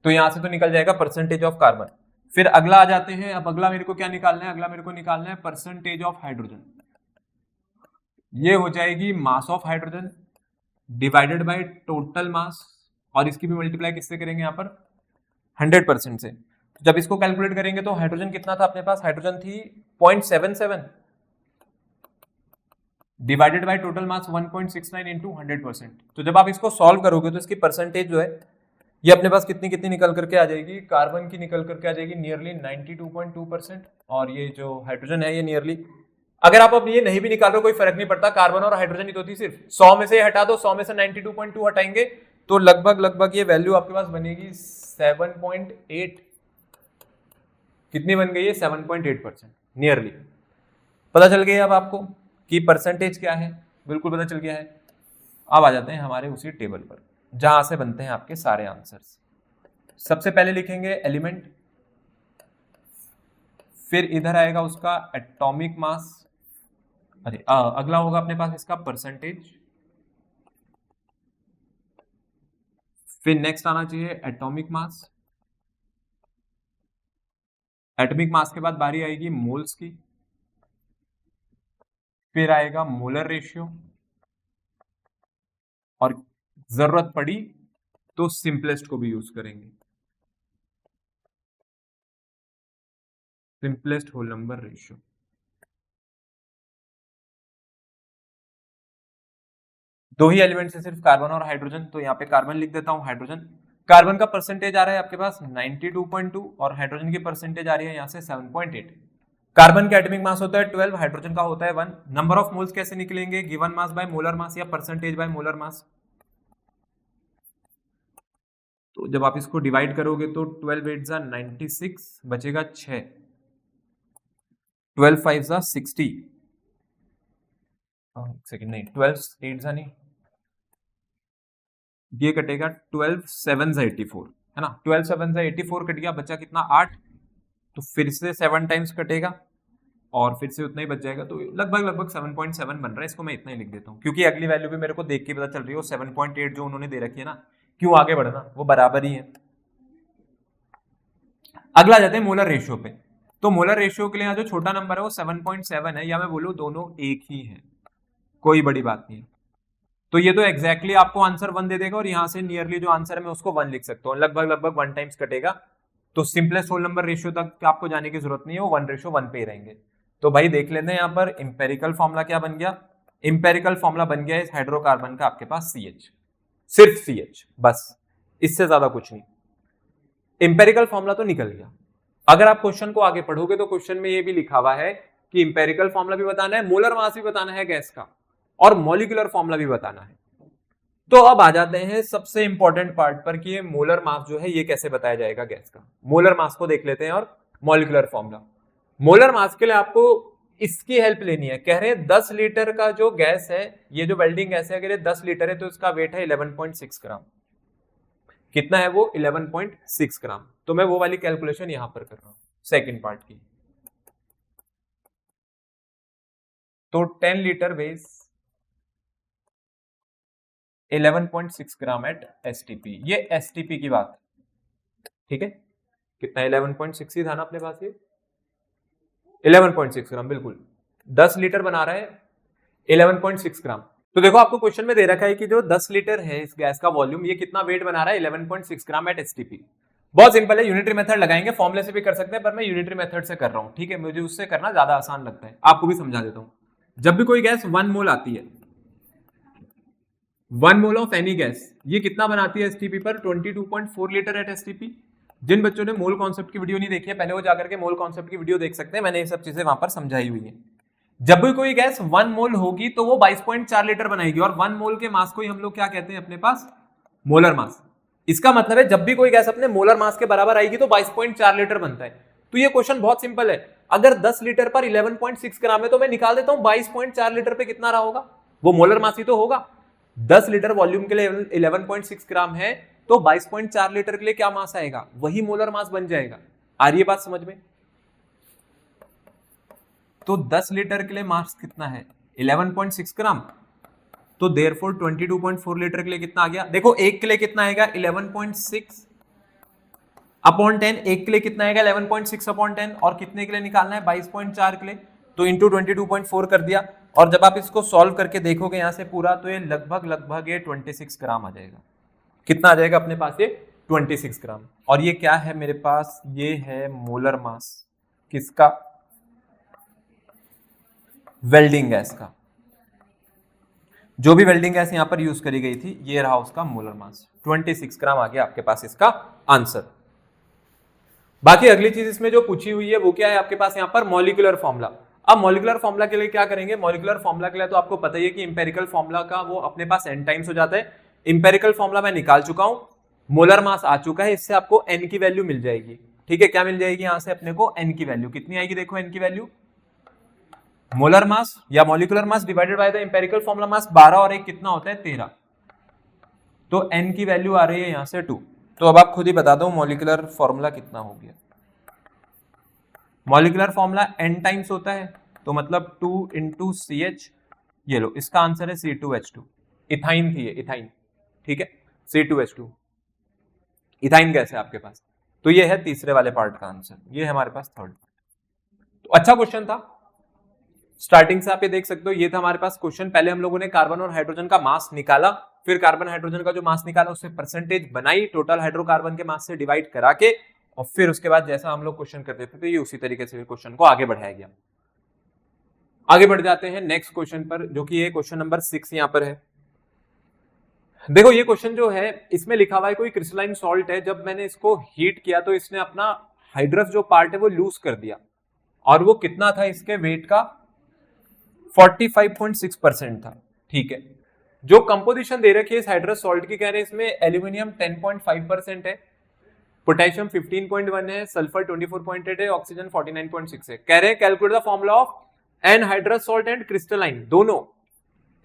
तो यहां से तो निकल जाएगा परसेंटेज ऑफ कार्बन। फिर अगला आ जाते हैं, अब अगला मेरे को क्या निकालना है, अगला मेरे को निकालना है परसेंटेज ऑफ हाइड्रोजन। ये हो जाएगी mass of hydrogen divided by total mass, और इसकी भी मल्टीप्लाई किससे करेंगे यहाँ पर 100% से। जब इसको कैलकुलेट करेंगे तो हाइड्रोजन कितना था अपने पास, हाइड्रोजन थी 0.77 divided by total mass 1.69 into 100%। तो जब आप इसको सॉल्व करोगे तो इसकी परसेंटेज जो है ये अपने पास कितनी कितनी निकल करके आ जाएगी, कार्बन की निकल करके आ जाएगी नियरली 92.2%, और ये जो हाइड्रोजन है ये नियरली, अगर आप अब ये नहीं भी निकाल रहे हो कोई फर्क नहीं पड़ता, कार्बन और हाइड्रोजन ही तो थी सिर्फ, 100 में से हटा दो, 100 में से 92.2 हटाएंगे तो लगभग ये वैल्यू आपके पास बनेगी 7.8, कितनी बन गई है 7.8% नियरली। पता चल गया अब आपको कि परसेंटेज क्या है, बिल्कुल पता चल गया है। अब आ जाते हैं हमारे उसी टेबल पर जहां से बनते हैं आपके सारे आंसर्स। सबसे पहले लिखेंगे एलिमेंट, फिर इधर आएगा उसका एटॉमिक मास, अरे अगला होगा अपने पास इसका परसेंटेज, फिर नेक्स्ट आना चाहिए एटॉमिक मास, एटॉमिक मास के बाद बारी आएगी मोल्स की, फिर आएगा मोलर रेशियो, और जरूरत पड़ी तो सिंपलेस्ट को भी यूज करेंगे, सिंपलेस्ट होल नंबर रेशियो। दो ही एलिमेंट है सिर्फ, कार्बन और हाइड्रोजन, तो यहाँ पे कार्बन लिख देता हूँ, हाइड्रोजन। कार्बन का परसेंटेज आ रहा है आपके पास 92.2 और हाइड्रोजन की परसेंटेज आ रही है यहाँ से 7.8। कार्बन का एटॉमिक मास होता है 12, हाइड्रोजन का होता है 1। नंबर ऑफ मोल्स कैसे निकलेंगे, given mass by molar mass या परसेंटेज बाय मोलर मास। तो जब आप इसको डिवाइड करोगे तो 12 8 जा 96 बचेगा 6, 12 5 जा 60, सेकंड नहीं, 12 8 जा नहीं, ये कटेगा 12 7 जा 84, है ना। 12 7 जा 84 कट गया, बचा कितना 8, तो फिर से 7 टाइम्स कटेगा और फिर से उतना ही बच जाएगा, तो लगभग 7.7 बन रहा है। इसको मैं इतना ही लिख देता हूँ क्योंकि अगली वैल्यू भी मेरे को देख के पता चल रही है, 7.8 जो उन्होंने दे रखी है ना, क्यों आगे बढ़ना, वो बराबर ही है। अगला जाते हैं मोलर रेशियो पे। तो मोलर रेशियो के लिए यहाँ जो छोटा नंबर है वो 7.7 है, या मैं बोलूँ दोनों एक ही है, कोई बड़ी बात नहीं। तो ये तो एग्जैक्टली आपको आंसर 1 दे देगा और यहाँ से नियरली जो आंसर है मैं उसको 1 लिख सकता हूँ, लगभग 1 टाइम्स कटेगा। तो सिंपलेस्ट होल नंबर रेशियो तक आपको जाने की जरूरत नहीं है, वो 1:1 पे ही रहेंगे। तो भाई देख लेते हैं यहाँ पर इंपेरिकल फॉर्मूला क्या बन गया। इंपेरिकल फॉर्मूला बन गया इस हाइड्रोकार्बन का आपके पास CH, सिर्फ CH, बस, इससे ज्यादा कुछ नहीं। इंपेरिकल फॉर्मूला तो निकल गया। अगर आप क्वेश्चन को आगे पढ़ोगे तो क्वेश्चन में ये भी लिखा हुआ है कि इंपेरिकल फॉर्मूला भी बताना है, मोलर मास भी बताना है गैस का, और मॉलिक्यूलर फॉर्मूला भी बताना है। तो अब आ जाते हैं सबसे इंपॉर्टेंट पार्ट पर कि ये मोलर मास जो है ये कैसे बताया जाएगा गैस का। मोलर मास को देख लेते हैं और मॉलिक्यूलर फॉर्मूला। मोलर मास के लिए आपको इसकी हेल्प लेनी है। कह रहे हैं 10 लीटर का जो गैस है, ये जो वेल्डिंग गैस है, अगर ये 10 लीटर है तो इसका वेट है 11.6 ग्राम। कितना है वो, 11.6 ग्राम। तो मैं वो वाली कैलकुलेशन यहां पर कर रहा हूं सेकेंड पार्ट की। तो 10 लीटर वेज 11.6 ग्राम एट STP, ये STP की बात, ठीक है। कितना 11.6 ही था ना अपने पास, ये 11.6 ग्राम, बिल्कुल 10 लीटर बना रहा है 11.6 ग्राम। तो देखो आपको क्वेश्चन में दे रखा है कि जो 10 लीटर है इस गैस का वॉल्यूम, ये कितना वेट बना रहा है 11.6 ग्राम एट STP। बहुत सिंपल है, यूनिटरी मेथड लगाएंगे, फॉर्मूले से भी कर सकते हैं, पर मैं यूनिटरी मेथड से कर रहा हूं, ठीक है। मुझे उससे करना ज्यादा आसान लगता है, आपको भी समझा देता हूं। जब भी कोई गैस 1 मोल आती है, 1 मोल ऑफ एनी गैस, ये कितना बनाती है STP पर, 22.4 लीटर एट STP। जिन बच्चों ने मोल कॉन्सेप्ट की वीडियो नहीं देखी है, पहले वो जाकर के मोल कॉन्सेप्ट की वीडियो देख सकते हैं, मैंने ये सब चीजें वहां पर समझाई हुई है। जब भी कोई गैस 1 मोल होगी तो वो 22.4 लीटर बनाएगी, और 1 मोल के मास को ही हम लोग क्या कहते हैं अपने पास, मोलर मास। इसका मतलब है जब भी कोई गैस अपने मोलर मास के बराबर आएगी तो 22.4 लीटर बनता है। तो ये क्वेश्चन बहुत सिंपल है, अगर 10 लीटर पर 11.6 ग्राम है तो मैं निकाल देता हूं 22.4 लीटर पे कितना रहा होगा, वो मोलर मास ही तो होगा। 10 लीटर वॉल्यूम के लिए 11.6 ग्राम है, तो 22.4 लीटर के लिए क्या मास आएगा, वही मोलर मास बन जाएगा। आ रही है बात समझ में। तो 10 लीटर के लिए मास कितना है 11.6 ग्राम, तो देयरफॉर 22.4 लीटर के लिए कितना आ गया, देखो एक के लिए कितना आएगा 11.6 अपॉन 10, एक के लिए कितना आएगा 11.6 अपॉन 10, और कितने के लिए निकालना है 22.4 के लिए, तो इंटू 22.4 कर दिया। और जब आप इसको सॉल्व करके देखोगे यहां से पूरा, तो ये लगभग ये 26 ग्राम आ जाएगा। कितना आ जाएगा अपने पास, ये 26 ग्राम। और ये क्या है मेरे पास, ये है मोलर मास किसका, वेल्डिंग गैस का। जो भी वेल्डिंग गैस यहां पर यूज करी गई थी, ये रहा उसका मोलर मास, 26 ग्राम आ गया आपके पास इसका आंसर। बाकी अगली चीज इसमें जो पूछी हुई है वो क्या है आपके पास यहाँ पर, मॉलिक्यूलर फॉर्मूला। अब मॉलिक्यूलर फॉर्मूला के लिए क्या करेंगे, मॉलिक्यूलर फॉर्मूला के लिए तो आपको पता ही है कि इंपेरिकल फॉर्मूला का वो अपने पास n टाइम्स हो जाता है। इंपेरिकल फॉर्मूला मैं निकाल चुका हूं, मोलर मास आ चुका है, इससे आपको n की वैल्यू मिल जाएगी, ठीक है। क्या मिल जाएगी यहां से अपने को, n की वैल्यू कितनी आएगी, देखो n की वैल्यू, मोलर मास या molecular mass divided by the empirical formula mass, 12 और 1 कितना होता है 13, तो n की वैल्यू आ रही है यहां से 2। तो अब आप खुद ही बता दो मॉलिक्यूलर फॉर्मूला कितना हो गया। मॉलिक्यूलर फॉर्मूला n टाइम्स होता है, तो मतलब 2 इंटू CH, ये लो इसका आंसर है C2H2। इथाइन थी ये, इथाइन, ठीक है, C2H2 इथाइन गैस है आपके पास। तो ये है तीसरे वाले पार्ट का आंसर, ये है हमारे पास थर्ड। तो अच्छा क्वेश्चन था, स्टार्टिंग से आप ये देख सकते हो, ये था हमारे पास क्वेश्चन। पहले हम लोगों ने कार्बन और हाइड्रोजन का मास निकाला, फिर कार्बन हाइड्रोजन का जो मास निकाला उससे परसेंटेज बनाई, टोटल हाइड्रोकार्बन के मास से डिवाइड करा के, और फिर उसके बाद जैसा हम लोग क्वेश्चन करते थे तो ये उसी तरीके से क्वेश्चन को आगे बढ़ाया गया। आगे बढ़ जाते हैं नेक्स्ट क्वेश्चन पर, जो कि ये क्वेश्चन नंबर 6 यहां पर है। देखो ये क्वेश्चन जो है इसमें लिखा हुआ है कोई क्रिस्टलाइन सॉल्ट है, जब मैंने इसको हीट किया तो इसने अपना हाइड्रस जो पार्ट है वो लूज कर दिया, और वो कितना था इसके वेट का 45.6% था। ठीक है, जो कंपोजिशन दे रखी है इस हाइड्रस सॉल्ट की, कह रहे हैं इसमें एल्यूमिनियम 10.5% है, पोटेशियम 15.1 है, सल्फर 24.8 है, ऑक्सीजन 49.6 है। कह रहे हैं calculate the formula of anhydrous salt and crystalline, दोनों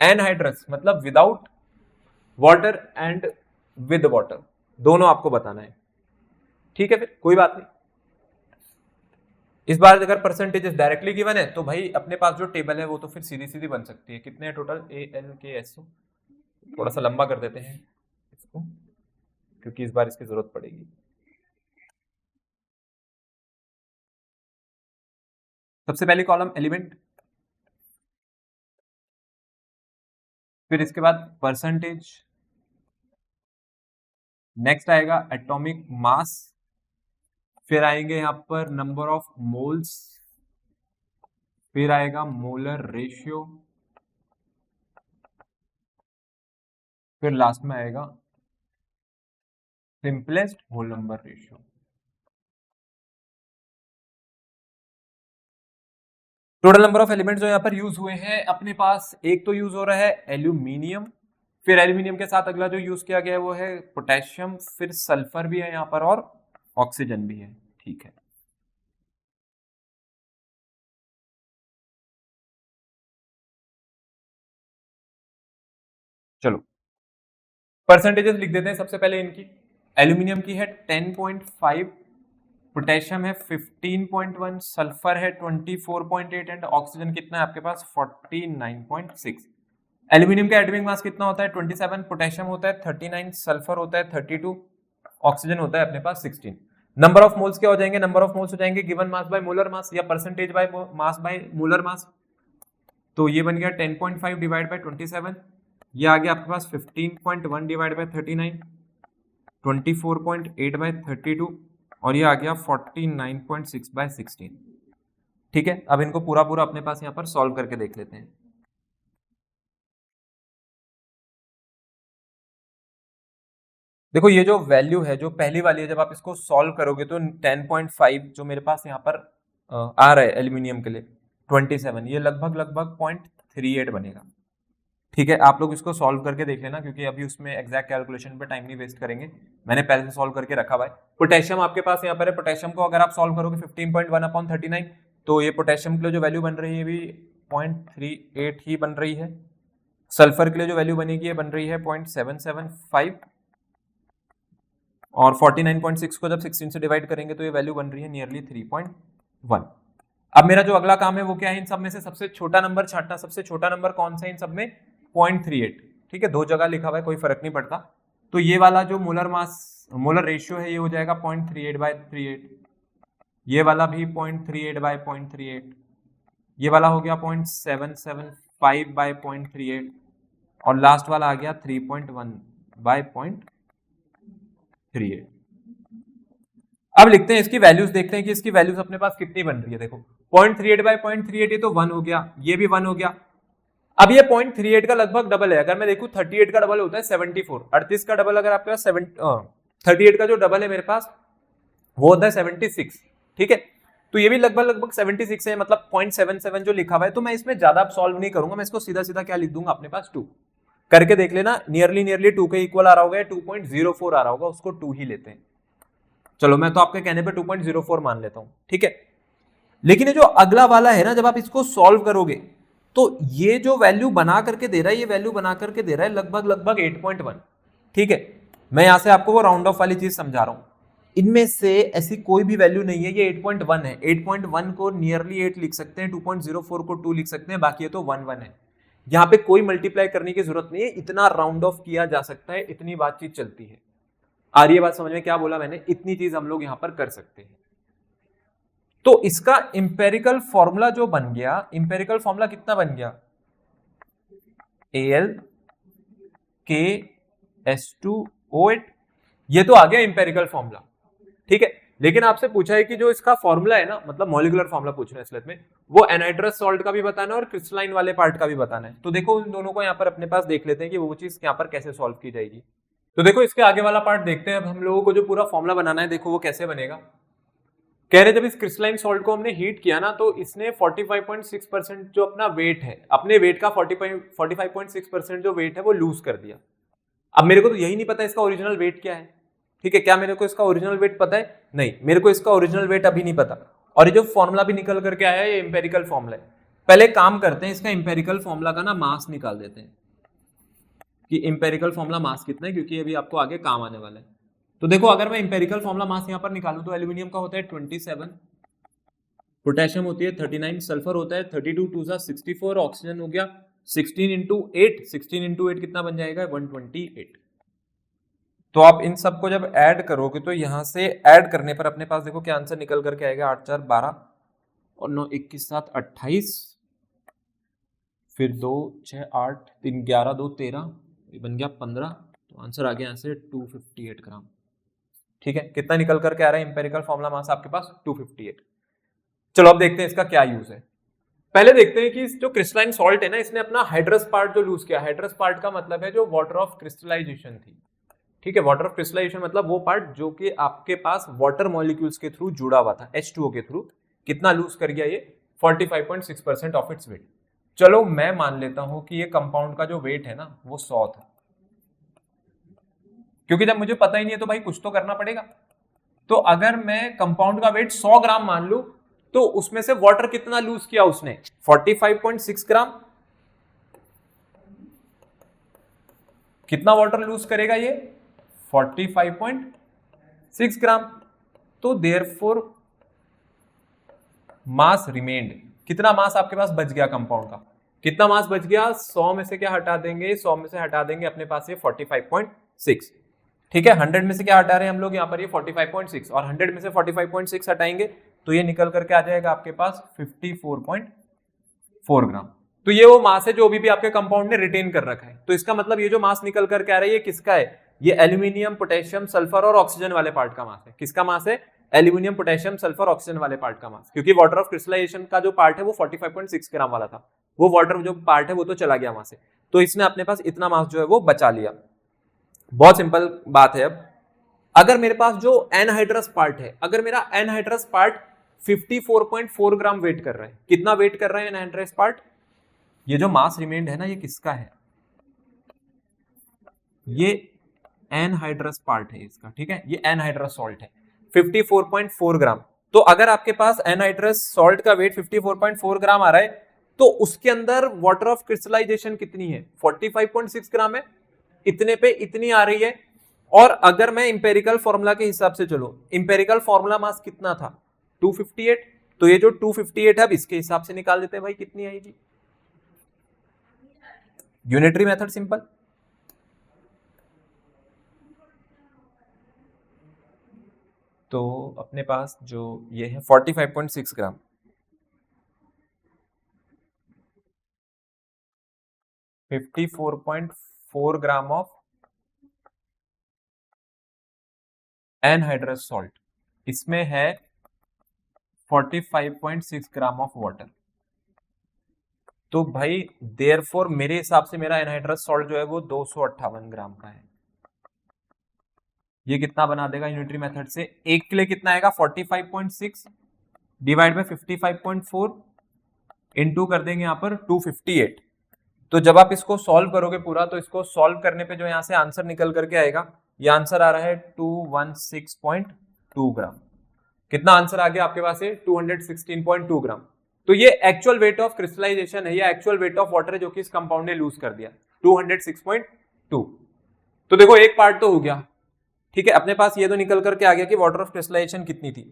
एनहाइड्रस मतलब without water and with water, दोनों आपको बताना है। ठीक है, फिर कोई बात नहीं। इस बार अगर परसेंटेजेस डायरेक्टली गिवन है तो भाई अपने पास जो टेबल है वो तो फिर सीधी सीधी बन सकती है। कितने है टोटल ALKSO, थोड़ा सा लंबा कर देते हैं इसको क्योंकि इस बार इसकी जरूरत पड़ेगी। सबसे पहले कॉलम एलिमेंट, फिर इसके बाद परसेंटेज, नेक्स्ट आएगा एटॉमिक मास, फिर आएंगे यहां पर नंबर ऑफ मोल्स, फिर आएगा मोलर रेशियो, फिर लास्ट में आएगा simplest whole number ratio. Total number of elements जो यहाँ पर यूज हुए हैं अपने पास, एक तो यूज हो रहा है एल्यूमिनियम, फिर एल्यूमिनियम के साथ अगला जो यूज किया गया है वो है पोटेशियम, फिर सल्फर भी है यहाँ पर और ऑक्सीजन भी है। ठीक है, चलो परसेंटेजेस लिख देते हैं सबसे पहले इनकी। एल्यूमिनियम की है 10.5, पोटेशियम है 15.1, सल्फर है 24.8 एंड ऑक्सीजन कितना है आपके पास 49.6। एल्यूमिनियम का एटॉमिक मास कितना होता है 27, पोटेशियम होता है 39, सल्फर होता है 32, ऑक्सीजन होता है अपने पास 16। नंबर ऑफ मोल्स क्या हो जाएंगे, नंबर ऑफ मोल्स हो जाएंगे given mass by molar mass या percentage by mass by molar mass. तो ये बन गया 10.5 डिवाइड बाय 27, ये आ गया आपके पास 15.1 डिवाइड बाय 39, 24.8 बाय 32 और ये आ गया 49.6 बाय 16। ठीक है, अब इनको पूरा पूरा अपने पास यहाँ पर सॉल्व करके देख लेते हैं। देखो ये जो वैल्यू है जो पहली वाली है, जब आप इसको सॉल्व करोगे तो 10.5 जो मेरे पास यहाँ पर आ रहा है एल्यूमिनियम के लिए 27, ये लगभग लगभग 0.38 बनेगा। ठीक है, आप लोग इसको सॉल्व करके देख लेना क्योंकि अभी उसमें एग्जैक्ट कैलकुलेशन पे टाइम नहीं वेस्ट करेंगे, मैंने पहले से सॉल्व करके रखा हुआ है। पोटेशियम आपके पास यहाँ पर है, पोटेशियम को अगर आप सॉल्व करोगे 15.1/39 तो ये पोटेशियम के लिए जो वैल्यू बन रही है भी 0.38 ही बन रही है। सल्फर के लिए जो वैल्यू बनेगी ये बन रही है 0.775 और 49.6 को जब 16 से डिवाइड करेंगे तो ये वैल्यू बन रही है नियरली 3.1। अब मेरा जो अगला काम है वो क्या है, इन सब में से सबसे छोटा नंबर छांटना। सबसे छोटा नंबर कौन सा है इन सब में 0.38। ठीक है, दो जगह लिखा हुआ है कोई फर्क नहीं पड़ता। तो ये वाला जो मोलर मास मोलर रेशियो है ये हो जाएगा 0.38/38, ये वाला भी 0.38/0.38, ये वाला हो गया 0.775/0.38 और लास्ट वाला आ गया 3.1/0.38। अब लिखते हैं इसकी वैल्यूज, देखते हैं कि इसकी वैल्यूज अपने पास कितनी बन रही है। देखो 0.38/0.38 ये तो 1 हो गया, ये भी 1 हो गया। अब ये 0.38 का लगभग डबल है। अगर मैं देखूं 38 का डबल होता है 74, 38 का डबल अगर आपके पास 38 का जो डबल है मेरे पास वो होता है 76। ठीक है, तो ये भी लगभग लगभग 76 है, मतलब 0.77 जो लिखा हुआ है। तो मैं इसमें ज्यादा सॉल्व नहीं करूंगा, मैं इसको सीधा सीधा क्या लिख दूंगा अपने पास 2 करके देख लेना। नियरली 2 के इक्वल आ रहा होगा, 2.04 आ रहा होगा, उसको 2 ही लेते हैं। चलो मैं तो आपके कहने पे 2.04 मान लेता हूं। ठीक है, लेकिन ये जो अगला वाला है ना, जब आप इसको सॉल्व करोगे तो ये जो वैल्यू बना करके दे रहा है, ये वैल्यू बना करके दे रहा है लगभग लगभग 8.1। ठीक है, मैं यहां से आपको वो राउंड ऑफ वाली चीज समझा रहा हूं। इनमें से ऐसी कोई भी वैल्यू नहीं है, ये 8.1 है। 8.1 को नियरली 8 लिख सकते हैं, 2.04 को 2 लिख सकते हैं, बाकी ये तो 1 है। यहां पे कोई मल्टीप्लाई करने की जरूरत नहीं है, इतना राउंड ऑफ किया जा सकता है, इतनी बातचीत चलती है। आ रही है बात समझ में, क्या बोला मैंने, इतनी चीज हम लोग यहां पर कर सकते हैं। तो इसका इंपेरिकल फॉर्मूला जो बन गया, इंपेरिकल फॉर्मूला कितना बन गया, AlKS2O8, ये तो आ गया इंपेरिकल फॉर्मूला। ठीक है, लेकिन आपसे पूछा है कि जो इसका फॉर्मूला है ना, मतलब मॉलिक्यूलर फॉर्मूला पूछ रहे हैं स्लेट में, वो एनहाइड्रस सॉल्ट का भी बताना है और क्रिस्टलाइन वाले पार्ट का भी बताना है। तो देखो उन दोनों को यहाँ पर अपने पास देख लेते हैं कि वो चीज यहाँ पर कैसे सॉल्व की जाएगी। तो देखो इसके आगे वाला पार्ट देखते हैं। अब हम लोगों को जो पूरा फॉर्मूला बनाना है, देखो वो कैसे बनेगा। कह रहे जब इस क्रिस्टलाइन सॉल्ट को हमने हीट किया ना, तो इसने 45.6% जो अपना वेट है, अपने वेट का 45.6% जो वेट है वो लूज कर दिया। अब मेरे को तो यही नहीं पता इसका ओरिजिनल वेट क्या है। ठीक है, क्या मेरे को इसका ओरिजिनल वेट पता है? नहीं, मेरे को इसका ओरिजिनल वेट अभी नहीं पता। और ये जो फॉर्मूला भी निकल करके आया है ये इंपेरिकल फॉर्मूला है। पहले काम करते हैं, इसका इंपेरिकल फॉर्मूला का ना मास निकाल देते हैं कि इंपेरिकल फॉर्मूला मास कितना है, क्योंकि अभी आपको आगे काम आने वाला है। तो देखो अगर मैं इंपेरिकल फॉर्मूला मास यहां पर निकालूं तो एल्यूमिनियम का होता है 27, पोटेशियम होती है 39, सल्फर होता है 32, 2 सा 64, ऑक्सीजन हो गया 16 इंटू 8, 16 इंटू 8 कितना बन जाएगा? 128। तो आप इन सबको जब ऐड करोगे तो यहां से ऐड करने पर अपने पास देखो क्या आंसर निकल करके आएगा, 8 4 12 और 9 21 7 28, फिर 2 6 8 3 11 2 13, ये बन गया 15। तो आंसर आ गया यहां से 258 ग्राम। ठीक है, कितना निकल करके आ रहा है इंपेरिकल फॉर्मूला मास आपके पास? 258। चलो अब देखते हैं इसका क्या यूज है। पहले देखते हैं कि जो क्रिस्टलाइन सॉल्ट है ना, इसने अपना हाइड्रस पार्ट जो लूज किया। हाइड्रस पार्ट का मतलब है जो वाटर ऑफ क्रिस्टलाइजेशन थी। ठीक है, वाटर ऑफ क्रिस्टलाइजेशन मतलब वो पार्ट जो कि आपके पास वाटर मॉलिक्यूल्स के थ्रू जुड़ा हुआ था, H2O के थ्रू। कितना लूज कर गया ये? 45.6% ऑफ इट्स वेट। चलो मैं मान लेता हूं कि ये कंपाउंड का जो वेट है ना वो 100 था, क्योंकि जब मुझे पता ही नहीं है तो भाई कुछ तो करना पड़ेगा। तो अगर मैं कंपाउंड का वेट 100 ग्राम मान लूं तो उसमें से वाटर कितना लूज किया उसने? 45.6 ग्राम। कितना वाटर लूज करेगा ये? 45.6 ग्राम। तो देयरफॉर मास रिमेन्ड, कितना मास आपके पास बच गया कंपाउंड का? कितना मास बच गया? 100 में से क्या हटा देंगे? 100 में से हटा देंगे अपने पास ये 45.6। ठीक है, 100 में से क्या हटा रहे हैं हम लोग यहाँ पर? ये 45.6, और 100 में से 45.6 हटाएंगे तो ये निकल करके आ जाएगा आपके पास 54.4 ग्राम। तो ये वो मास है जो अभी भी आपके कंपाउंड ने रिटेन कर रखा है। तो इसका मतलब ये जो मास निकल करके आ रहा है ये किसका है? ये एल्यूमिनियम, पोटेशियम, सल्फर और ऑक्सीजन वाले पार्ट का मास है। किसका मास है? एल्यूमिनियम, पोटेशियम, सल्फर, ऑक्सीजन वाले पार्ट का मास। क्योंकि वाटर ऑफ क्रिस्टलाइजेशन का जो पार्ट है वो 45.6 ग्राम वाला था, वो वाटर जो पार्ट है वो तो चला गया वहां से। तो इसने अपने पास इतना मास जो है वो बचा लिया। बहुत सिंपल बात है। अब अगर मेरे पास जो एनहाइड्रस पार्ट है, अगर मेरा एनहाइड्रस पार्ट 54.4 ग्राम वेट कर रहा है, कितना वेट कर रहा है एनहाइड्रस पार्ट? ये जो मास रिमेन्ड है ना ये किसका है? ये एनहाइड्रस पार्ट है इसका। ठीक है, ये एनहाइड्रस सॉल्ट है 54.4 ग्राम। तो अगर आपके पास एनहाइड्रस सॉल्ट का वेट 54.4 ग्राम आ रहा है तो उसके अंदर वाटर ऑफ क्रिस्टलाइजेशन कितनी है? 45.6 ग्राम है। इतने पे इतनी आ रही है। और अगर मैं इंपेरिकल फॉर्मूला के हिसाब से चलो, इंपेरिकल फॉर्मूला मास कितना था? 258। तो ये जो 258 है अब इसके हिसाब से निकाल देते हैं भाई कितनी आएगी। Unitary method simple. तो अपने पास जो ये है 45.6 ग्राम, 54.4 ग्राम ऑफ एनहाइड्रस सॉल्ट, इसमें है 45.6 ग्राम ऑफ वाटर। तो भाई देयरफॉर मेरे हिसाब से मेरा एनहाइड्रस सॉल्ट जो है वो 258 ग्राम का है। ये कितना बना देगा यूनिटरी मेथड से? एक के लिए कितना आएगा? 45.6 डिवाइड बाय 55.4 इनटू कर देंगे यहां पर 258। तो जब आप इसको सॉल्व करोगे पूरा, तो इसको सॉल्व करने पे जो यहां से आंसर निकल करके आएगा, ये आंसर आ रहा है 216.2 ग्राम। कितना आंसर आ गया आपके पास? 216.2 ग्राम। तो ये एक्चुअल वेट ऑफ क्रिस्टलाइजेशन है या एक्चुअल वेट ऑफ वाटर है जो कि इस कंपाउंड ने लूज कर दिया, 206.2। तो देखो एक पार्ट तो हो गया। ठीक है, अपने पास ये तो निकल करके आ गया कि वाटर ऑफ क्रिस्टलाइजेशन कितनी थी।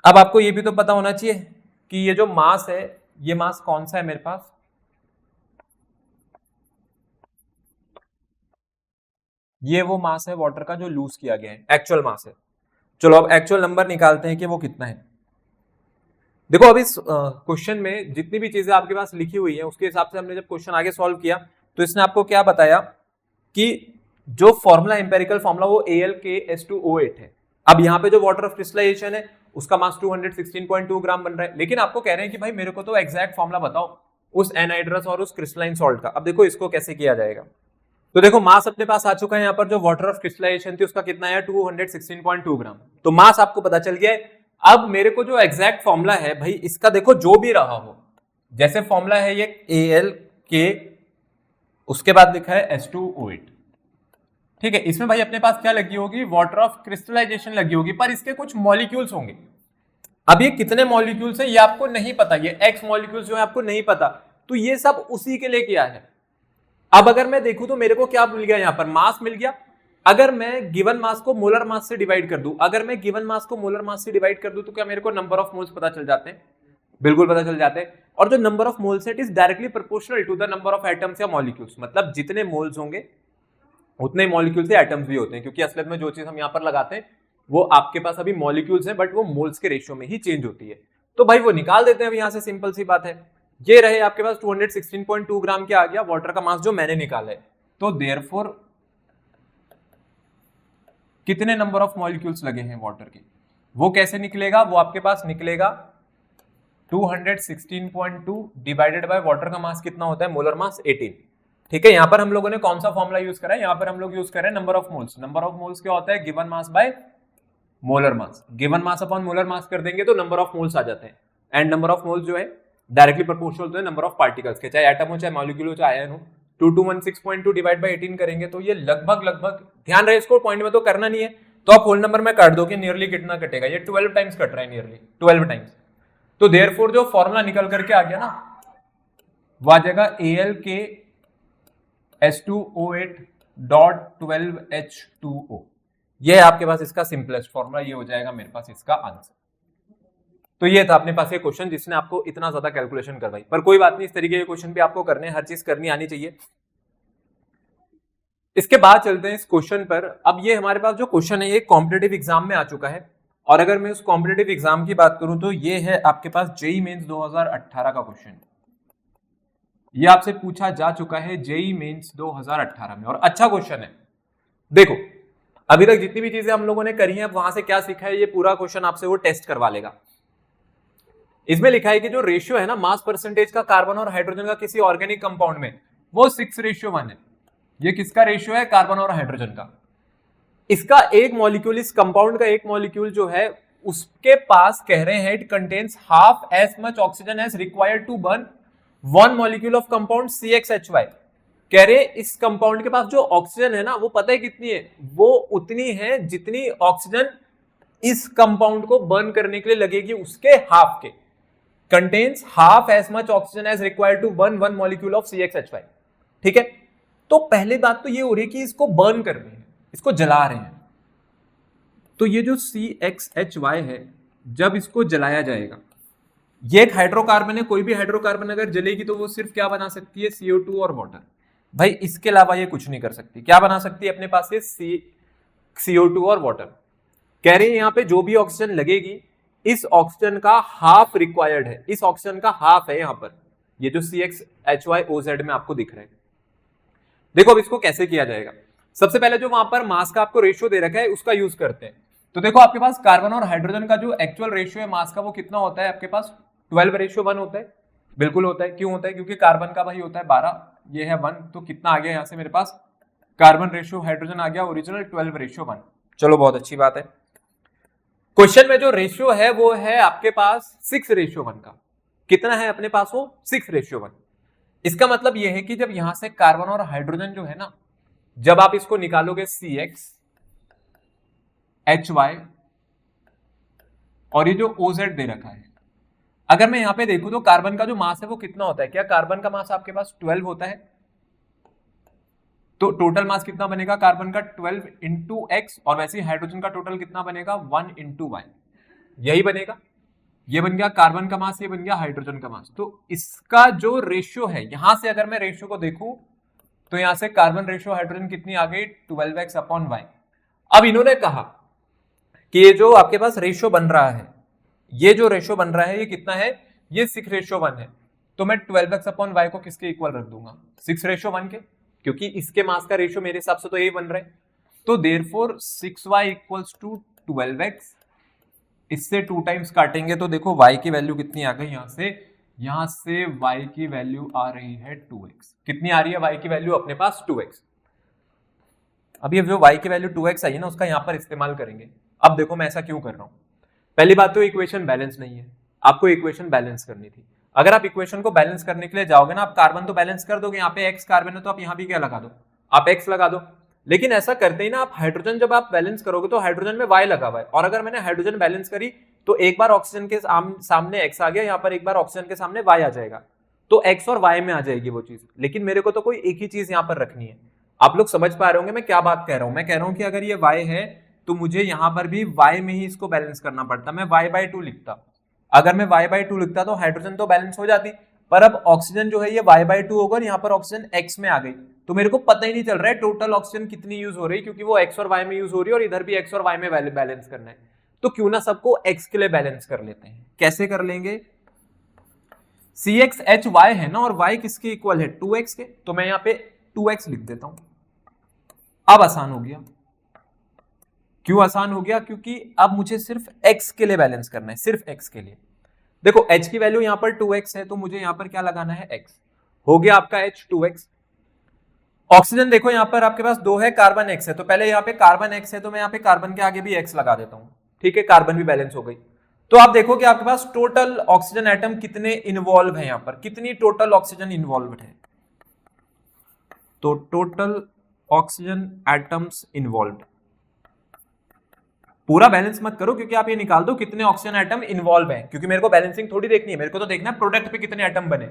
अब आपको ये भी तो पता होना चाहिए कि ये जो मास है, ये मास कौन सा है मेरे पास? ये वो मास है वाटर का जो लूज किया गया है, एक्चुअल मास है। चलो अब एक्चुअल नंबर निकालते हैं कि वो कितना है। देखो अब इस क्वेश्चन में जितनी भी चीजें आपके पास लिखी हुई है उसके हिसाब से हमने जब क्वेश्चन आगे सॉल्व किया तो इसने आपको क्या बताया कि जो फॉर्मूला, एम्पेरिकल फॉर्मूला वो AlKH2O8 है। अब यहाँ पे जो वाटर ऑफ क्रिस्टलाइजेशन है उसका मास 216.2 ग्राम बन रहा है, लेकिन आपको कह रहे हैं कि भाई मेरे को तो एग्जैक्ट फॉर्मूला बताओ उस एनहाइड्रस और उस क्रिस्टलाइन सॉल्ट का। अब देखो इसको कैसे किया जाएगा। तो देखो मास अपने पास आ चुका है, यहाँ पर जो वाटर ऑफ क्रिस्टलाइजेशन थी उसका कितना है 216.2 ग्राम, तो मास आपको पता चल गया है। अब मेरे को जो एग्जैक्ट फॉर्मूला है भाई इसका देखो जो भी रहा हो, जैसे फॉर्मूला है ये AlK, उसके बाद लिखा है H2O8, ठीक है। इसमें भाई अपने पास क्या लगी होगी, वाटर ऑफ क्रिस्टलाइजेशन लगी होगी, पर इसके कुछ मॉलिक्यूल्स होंगे। अब ये कितने मॉलिक्यूल्स है ये आपको नहीं पता, ये X मॉलिक्यूल्स जो है आपको नहीं पता, तो ये सब उसी के लिए किया है। अब अगर मैं देखूं तो मेरे को क्या मिल गया, यहां पर मास मिल गया। अगर मैं गिवन मास को मोलर मास से डिवाइड कर दूं, अगर मैं गिवन मास को मोलर मास से डिवाइड कर दूं तो क्या मेरे को नंबर ऑफ मोल्स पता चल जाते हैं? बिल्कुल पता चल जाते हैं। और जो नंबर ऑफ मोल्स है it is directly proportional to the number of atoms या मॉलिक्यूल्स, मतलब जितने मोल्स होंगे उतने मॉलिक्यूल्स या एटम्स भी होते हैं, क्योंकि असलियत में जो चीज हम यहाँ पर लगाते हैं वो आपके पास अभी मॉलिक्यूल्स हैं बट वो मोल्स के रेशियो में ही चेंज होती है। तो भाई वो निकाल देते हैं अब यहाँ से, सिंपल सी बात है। ये रहे आपके पास 216.2 ग्राम के आ गया वाटर का मास जो मैंने निकाला है। तो देयरफॉर कितने नंबर ऑफ मॉलिक्यूल्स लगे हैं वाटर के, वो कैसे निकलेगा, वो आपके पास निकलेगा 216.2 डिवाइडेड बाय वाटर का मास कितना होता है, मोलर मास 18, ठीक है। यहां पर हम लोगों ने कौन सा फॉर्मूला यूज करा है, यहां पर हम लोग यूज कर रहे हैं number of moles. Number of moles क्या होता है, given mass by molar mass. Given mass upon molar mass कर देंगे तो नंबर ऑफ मोल्स आ जाते हैं, एंड नंबर ऑफ मोल्स जो है डायरेक्टली प्रोपोर्शनल होते हैं नंबर ऑफ पार्टिकल्स के, चाहे एटम हो चाहे मॉलिक्यूल हो चाहे आयन हो। 2216.2 डिवाइड बाय 18 करेंगे तो ये लगभग ध्यान रहे इसको पॉइंट में तो करना नहीं है, तो आप होल नंबर में काट दो कि नियरली कितना कटेगा, ये 12 टाइम्स कट रहा है, नियरली 12 टाइम्स। तो देयरफॉर जो फॉर्मूला निकल करके आ गया ना वो आ जाएगा AlK H2O8.12H2O। ये है आपके पास इसका सिंपलेस्ट फॉर्मूला, ये हो जाएगा मेरे पास इसका आंसर। तो ये था अपने पास ये क्वेश्चन जिसने आपको इतना ज्यादा कैलकुलेशन करवाई, पर कोई बात नहीं, इस तरीके के क्वेश्चन भी आपको करने, हर चीज करनी आनी चाहिए। इसके बाद चलते हैं इस क्वेश्चन पर। अब ये हमारे पास जो क्वेश्चन है ये कॉम्पिटिटिव एग्जाम में आ चुका है, और अगर मैं उस कॉम्पिटिटिव एग्जाम की बात करूं तो ये है आपके पास जेईई मेंस 2018 का क्वेश्चन। ये आपसे पूछा जा चुका है जेईई मेंस 2018 में, और अच्छा क्वेश्चन है। देखो अभी तक जितनी भी चीजें हम लोगों ने करी हैं वहां से क्या सीखा है, ये पूरा क्वेश्चन आपसे वो टेस्ट करवा लेगा। इसमें लिखा है कि जो रेशियो है ना मास परसेंटेज का कार्बन और हाइड्रोजन का किसी ऑर्गेनिक कंपाउंड में, वो 6:1 है। ये किसका रेशियो है, कार्बन और हाइड्रोजन का। इसका एक मॉलिक्यूल, इस कंपाउंड का एक मॉलिक्यूल जो है उसके पास कह रहे हैं it contains half as much oxygen as required to burn 1 molecule of compound CXHY। कह रहे इस कंपाउंड के पास जो ऑक्सीजन है ना वो पता है कितनी है, वो उतनी है जितनी ऑक्सीजन इस कंपाउंड को बर्न करने के लिए लगेगी उसके हाफ के। Contains half as much oxygen as required to burn 1 molecule of CXHY, ठीक है। तो पहले बात तो ये हो रही है कि इसको बर्न कर रहे हैं, इसको जला रहे हैं। तो ये जो CXHY है जब इसको जलाया जाएगा, ये एक हाइड्रोकार्बन है, कोई भी हाइड्रोकार्बन अगर जलेगी तो वो सिर्फ क्या बना सकती है, CO2 और वाटर। भाई इसके अलावा ये कुछ नहीं कर सकती। क्या बना सकती है अपने पास से, CO2 और वाटर। कह रहे हैं यहां पे जो भी ऑक्सीजन लगेगी इस ऑक्सीजन का हाफ रिक्वायर्ड है, इस ऑक्सीजन का हाफ है यहां पर, ये जो CXHYOZ में आपको दिख रहा है। देखो अब इसको कैसे किया जाएगा। सबसे पहले जो वहां पर मास का आपको रेशियो दे रखा है उसका यूज करते हैं। तो देखो आपके पास कार्बन और हाइड्रोजन का जो एक्चुअल रेशियो है मास का वो कितना होता है आपके पास, 12:1 होता है। बिल्कुल होता है, क्यों होता है, क्योंकि कार्बन का भाई होता है 12, ये है 1, तो कितना आ गया यहाँ से मेरे पास, कार्बन रेशियो हाइड्रोजन आ गया ओरिजिनल 12:1। चलो बहुत अच्छी बात है। क्वेश्चन में जो रेशियो है वो है आपके पास 6:1 का। कितना है अपने पास वो, 6:1। इसका मतलब यह है कि जब यहां से कार्बन और हाइड्रोजन जो है ना, जब आप इसको निकालोगे CXHY और ये जो OZ दे रखा है, अगर मैं यहां पे देखूं तो कार्बन का जो मास है वो कितना होता है, क्या कार्बन का मास आपके पास 12 होता है, तो टोटल मास कितना बनेगा कार्बन का 12 इंटू एक्स, और वैसे ही हाइड्रोजन का टोटल कितना बनेगा 1 इंटू वाई, यही बनेगा। ये बन गया कार्बन का मास, ये बन गया हाइड्रोजन का मास। तो इसका जो रेशियो है, यहां से अगर मैं रेशियो को देखूं तो यहां से कार्बन रेशियो हाइड्रोजन कितनी आ गई 12x/y। अब इन्होंने कहा कि ये जो आपके पास रेशियो बन रहा है, ये जो रेशियो बन रहा है ये कितना है, ये 6:1 है। तो मैं 12x/y को किसके इक्वल रख दूंगा, 6:1 के, क्योंकि इसके मास का रेशियो मेरे हिसाब से तो यही बन रहा है। तो देयरफॉर 6y = 12x, इससे 2 टाइम्स काटेंगे तो देखो y की वैल्यू कितनी आ गई, यहां से y की वैल्यू आ रही है 2x। कितनी आ रही है y की वैल्यू अपने पास? 2x। अब ये जो y की वैल्यू 2x आई है ना, उसका यहां पर इस्तेमाल करेंगे। अब देखो मैं ऐसा क्यों कर रहा हूं। पहली बात तो इक्वेशन बैलेंस नहीं है, आपको इक्वेशन बैलेंस करनी थी। अगर आप इक्वेशन को बैलेंस करने के लिए जाओगे ना, आप कार्बन तो बैलेंस कर दोगे, यहाँ पे x कार्बन है तो आप यहाँ भी क्या लगा दो, आप x लगा दो। लेकिन ऐसा करते ही ना आप हाइड्रोजन जब आप बैलेंस करोगे तो हाइड्रोजन में y लगा हुआ है, और अगर मैंने हाइड्रोजन बैलेंस करी तो एक बार ऑक्सीजन के सामने x आ गया, यहाँ पर एक बार ऑक्सीजन के सामने y आ जाएगा, तो x और y में आ जाएगी वो चीज। लेकिन मेरे को तो कोई एक ही चीज यहाँ पर रखनी है। आप लोग समझ पा रहे होंगे मैं क्या बात कह रहा हूं। मैं कह रहा हूं कि अगर ये y है तो मुझे यहां पर भी y में ही इसको बैलेंस करना पड़ता। मैं y/2 लिखता, अगर मैं y/2 लिखता तो हाइड्रोजन तो बैलेंस हो जाती, पर अब ऑक्सीजन जो है ये y/2 होगा और यहाँ पर ऑक्सीजन x में आ गई, तो मेरे को पता ही नहीं चल रहा है टोटल ऑक्सीजन कितनी यूज हो रही है, क्योंकि वो x और y में यूज हो रही है और इधर भी x और y में बैलेंस करना है। तो क्यों ना सबको x के लिए बैलेंस कर लेते हैं। कैसे कर लेंगे? CXHY है ना, और y किसके इक्वल है? 2x के, तो मैं यहाँ पे 2x लिख देता हूं। अब आसान हो गया। क्यों आसान हो गया? क्योंकि अब मुझे सिर्फ x के लिए बैलेंस करना है, सिर्फ x के लिए। देखो h की वैल्यू यहां पर 2x है, तो मुझे यहां पर क्या लगाना है? x। हो गया आपका h 2x। ऑक्सीजन देखो यहां पर आपके पास 2 है, कार्बन x है, तो पहले यहां पे कार्बन x है तो मैं यहां पे कार्बन के आगे भी x लगा देता हूं। ठीक है, कार्बन भी बैलेंस हो गई। तो आप देखो कि आपके पास टोटल ऑक्सीजन एटम कितने इन्वॉल्व है, यहां पर कितनी टोटल ऑक्सीजन इन्वॉल्व है, तो टोटल ऑक्सीजन एटम्स इन्वॉल्व। पूरा बैलेंस मत करो, क्योंकि आप ये निकाल दो कितने ऑक्सीजन एटम इन्वॉल्व हैं, क्योंकि मेरे को बैलेंसिंग थोड़ी देखनी है, मेरे को तो देखना है प्रोडक्ट पे कितने एटम बने।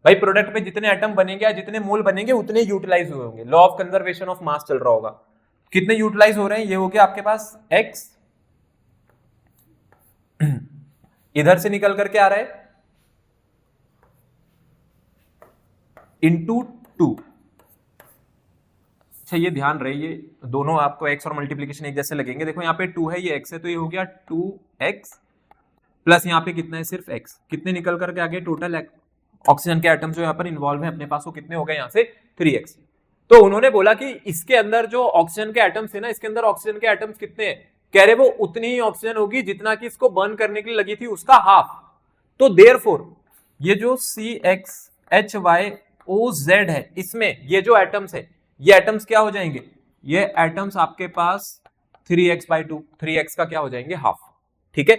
भाई प्रोडक्ट पे जितने एटम बनेंगे या जितने मोल बनेंगे उतने यूटिलाइज हुए होंगे। Law of conservation of mass चल रहा होगा, कितने यूटिलाइज हो रहे हैं, ये हो गया आपके पास x, इधर से निकल करके आ रहा है इंटू 2। अच्छा ये ध्यान रहे, ये दोनों आपको x और मल्टीप्लीकेशन एक जैसे लगेंगे। देखो यहाँ पे 2 है, ये x है, तो ये हो गया 2x प्लस यहाँ पे कितना है? सिर्फ x। कितने निकल करके आगे टोटल ऑक्सीजन के एटम जो यहाँ पर इन्वॉल्व है अपने पास, वो कितने हो गए यहाँ से? 3x। तो उन्होंने बोला कि इसके अंदर जो ऑक्सीजन के एटम्स है ना, इसके अंदर ऑक्सीजन के एटम्स कितने हैं? कह रहे वो उतनी ही ऑक्सीजन होगी जितना कि इसको बर्न करने के लिए लगी थी, उसका हाफ। तो देयरफॉर ये जो CXHYOZ है, इसमें ये जो एटम्स है, ये एटम्स क्या हो जाएंगे? ये एटम्स आपके पास 3x/2, 3x का क्या हो जाएंगे? हाफ। ठीक है,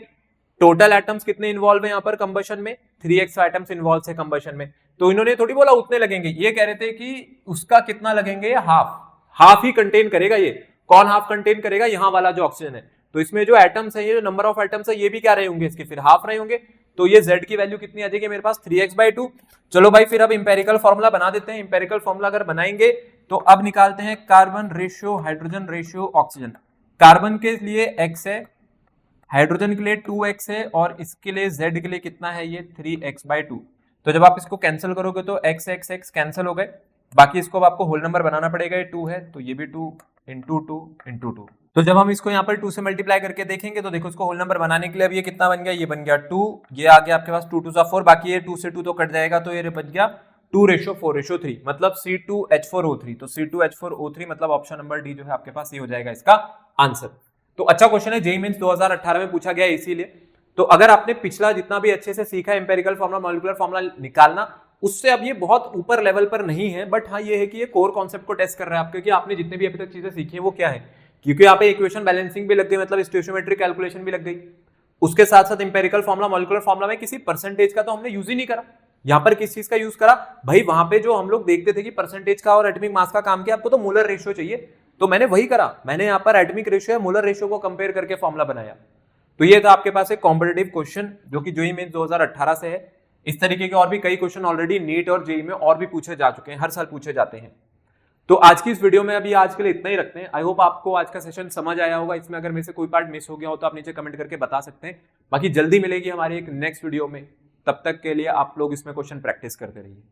टोटल एटम्स कितने इन्वॉल्व है यहाँ पर कंबशन में? 3x एटम्स इन्वॉल्व है कंबशन में। तो इन्होंने थोड़ी बोला उतने लगेंगे, ये कह रहे थे कि उसका कितना लगेंगे? हाफ। हाफ ही कंटेन करेगा ये। कौन हाफ कंटेन करेगा? यहाँ वाला जो ऑक्सीजन है। तो इसमें जो एटम्स है, ये जो नंबर ऑफ एटम्स है, ये भी क्या रहे होंगे? इसके फिर हाफ रहे होंगे। तो ये Z की वैल्यू कितनी आ जाएगी मेरे पास? 3x/2। चलो भाई फिर अब इंपेरिकल फॉर्मूला बना देते हैं। इंपेरिकल फॉर्मूला अगर बनाएंगे तो अब निकालते हैं carbon ratio, hydrogen ratio, oxygen. Carbon के लिए x है, हाइड्रोजन के लिए 2x है, और इसके लिए Z के लिए कितना है? ये 3x/2। तो जब आप इसको कैंसिल करोगे तो x x x कैंसिल हो गए। बाकी इसको अब आपको होल नंबर बनाना पड़ेगा। ये 2 है तो ये भी 2 इंटू 2 इंटू 2। तो जब हम इसको यहाँ पर 2 से मल्टीप्लाई करके देखेंगे तो देखो इसको होल नंबर बनाने के लिए अब ये कितना बन गया? ये बन गया 2, ये आ गया आपके पास 2 2 4। बाकी ये 2 से 2 तो कट जाएगा, तो ये बन गया 2:4:3, मतलब C2H4O3। तो C2H4O3 मतलब ऑप्शन नंबर डी जो है आपके पास ये हो जाएगा इसका आंसर। तो अच्छा क्वेश्चन है, जेईई मेंस 2018 में पूछा गया इसीलिए। तो अगर आपने पिछला जितना भी अच्छे से सीखा एम्पेरिकल फॉर्मूला, मॉलिक्यूलर फॉर्मूला निकालना, उससे अब ये बहुत ऊपर लेवल पर नहीं है, बट हाँ ये है कि ये कोर कॉन्सेप्ट को टेस्ट कर रहा है आपके, कि आपने जितने भी अभी तक चीजें सीखी है वो क्या है। क्योंकि यहाँ पे इक्वेशन बैलेंसिंग भी लग गई, मतलब स्टोइचियोमेट्रिक कैलकुलेशन भी लग गई। उसके साथ साथ एम्पेरिकल फॉर्मूला, मॉलिक्यूलर फॉर्मूला में किसी परसेंटेज का तो हमने यूज ही नहीं करा। यहाँ पर किस चीज का यूज करा भाई? वहां पे जो हम लोग देखते थे कि परसेंटेज का और एटॉमिक मास का काम किया, आपको तो मोलर रेशियो चाहिए, तो मैंने वही करा। मैंने यहाँ पर एटॉमिक रेशियो या मोलर रेशियो को कंपेयर करके फॉर्मूला बनाया। तो ये था आपके पास एक कॉम्पिटिटिव क्वेश्चन जो कि जेईई मेंस 2018 से है। इस तरीके के और भी कई क्वेश्चन ऑलरेडी नीट और जेईई में और भी पूछे जा चुके हैं, हर साल पूछे जाते हैं। तो आज की इस वीडियो में अभी आज के लिए इतना ही रखते हैं। आई होप आपको आज का सेशन समझ आया होगा। इसमें अगर मेरे से कोई पार्ट मिस हो गया हो तो आप नीचे कमेंट करके बता सकते हैं। बाकी जल्दी मिलेगी हमारी एक नेक्स्ट वीडियो में, तब तक के लिए आप लोग इसमें क्वेश्चन प्रैक्टिस करते रहिए।